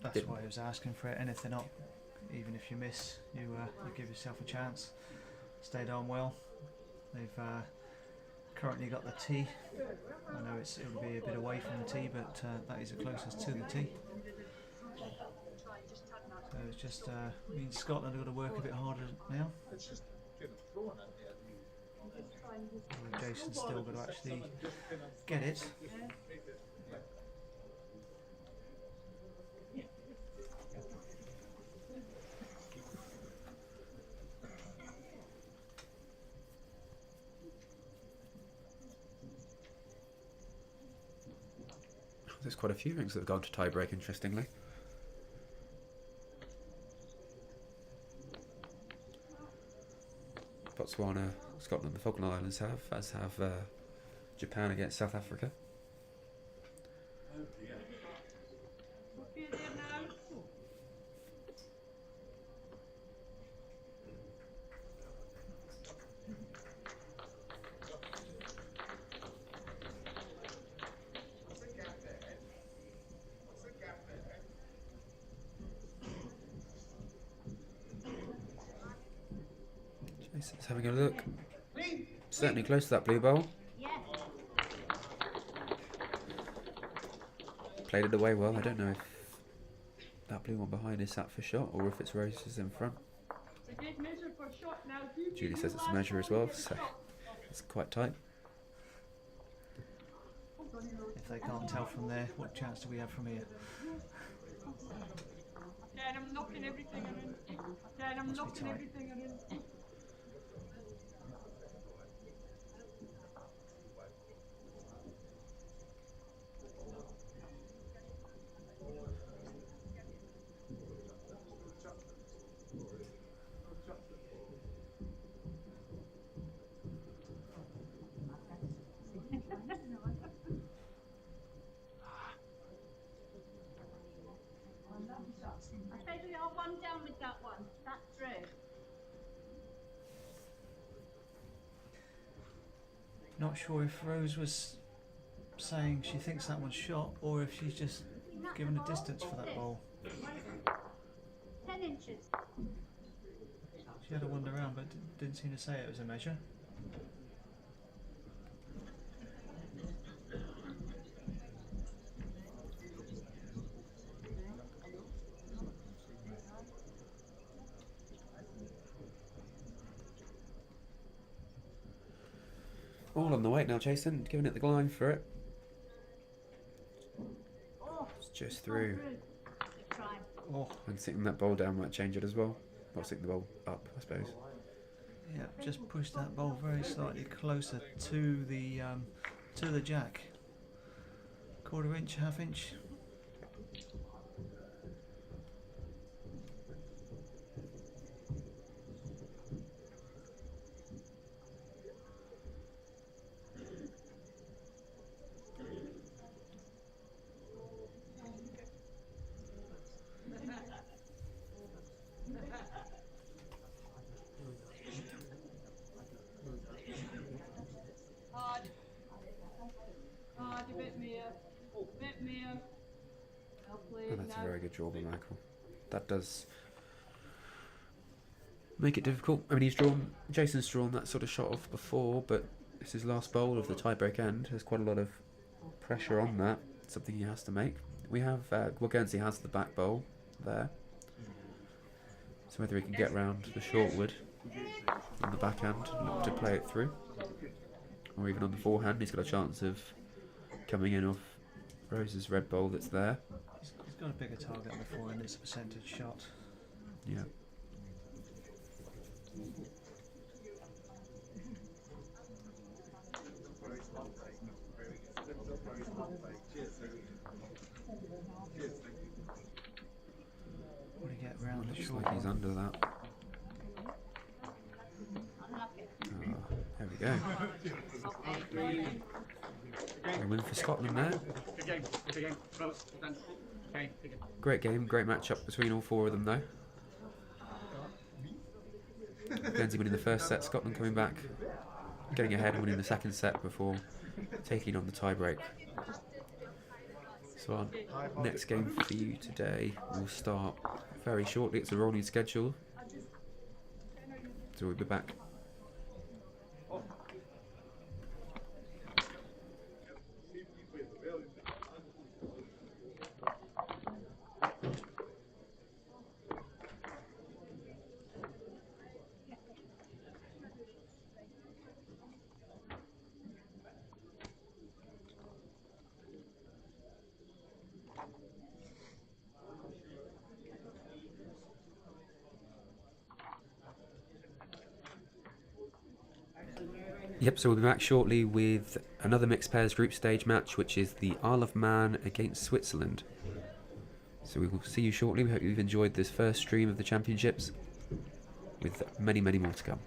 That's why he was asking for it. Anything up even if you miss, you give yourself a chance. Stayed on well. They've currently got the tee. I know it'll be a bit away from the tee, but that is the closest to the tee. So it's just means Scotland have got to work a bit harder now. Jason's still got to actually get it. There's quite a few rings that have gone to tie-break, interestingly. Botswana, Scotland, the Falkland Islands have, as have Japan against South Africa. Jason's having a look. Certainly close to that blue bowl. Yeah. Played it away well. I don't know if that blue one behind is sat for shot or if it's Rose's in front. It's a good measure for shot now. Julie says it's a measure as well, so it's quite tight. If they can't tell from there, what chance do we have from here? Again, I'm knocking everything in. Again, I'm knocking everything in. I suppose we are one down with that one. That's true. Not sure if Rose was saying she thinks that one's shot or if she's just given a distance for that bowl. 10 inches. She had a wander around but didn't seem to say it was a measure. All on the weight now, Jason. Giving it the line for it. It's just through. Oh, And sitting that bowl down might change it as well. Or sitting the bowl up, I suppose. yeah, just pushed that bowl very slightly closer to the jack. Quarter inch, half inch. Hard, a bit more. Bit more. Well played And that's now. a very good draw by Michael. That does make it difficult. I mean, Jason's drawn that sort of shot off before, but it's his last bowl of the tie-break end. There's quite a lot of pressure on that. Something he has to make. We have, well, Guernsey has the back bowl there. So whether he can get round the shortwood on the backhand and look to play it through, or even on the forehand, he's got a chance of coming in off Rose's red bowl that's there. He's got a bigger target on the forehand, it's a percentage shot. Yeah. What do you get round the Looks short like he's one? under that. Oh, there we go. A win for Scotland there. Good game. Good game. Rose. Done. Okay. Good game. Great game, great match-up between all four of them though. Guernsey winning the first set, Scotland coming back, getting ahead and winning the second set before taking on the tie-break. So our next game for you today will start very shortly. It's a rolling schedule, so we'll be back. Yep, so we'll be back shortly with another mixed pairs group stage match, which is the Isle of Man against Switzerland. So we will see you shortly. We hope you've enjoyed this first stream of the championships, with many, many more to come.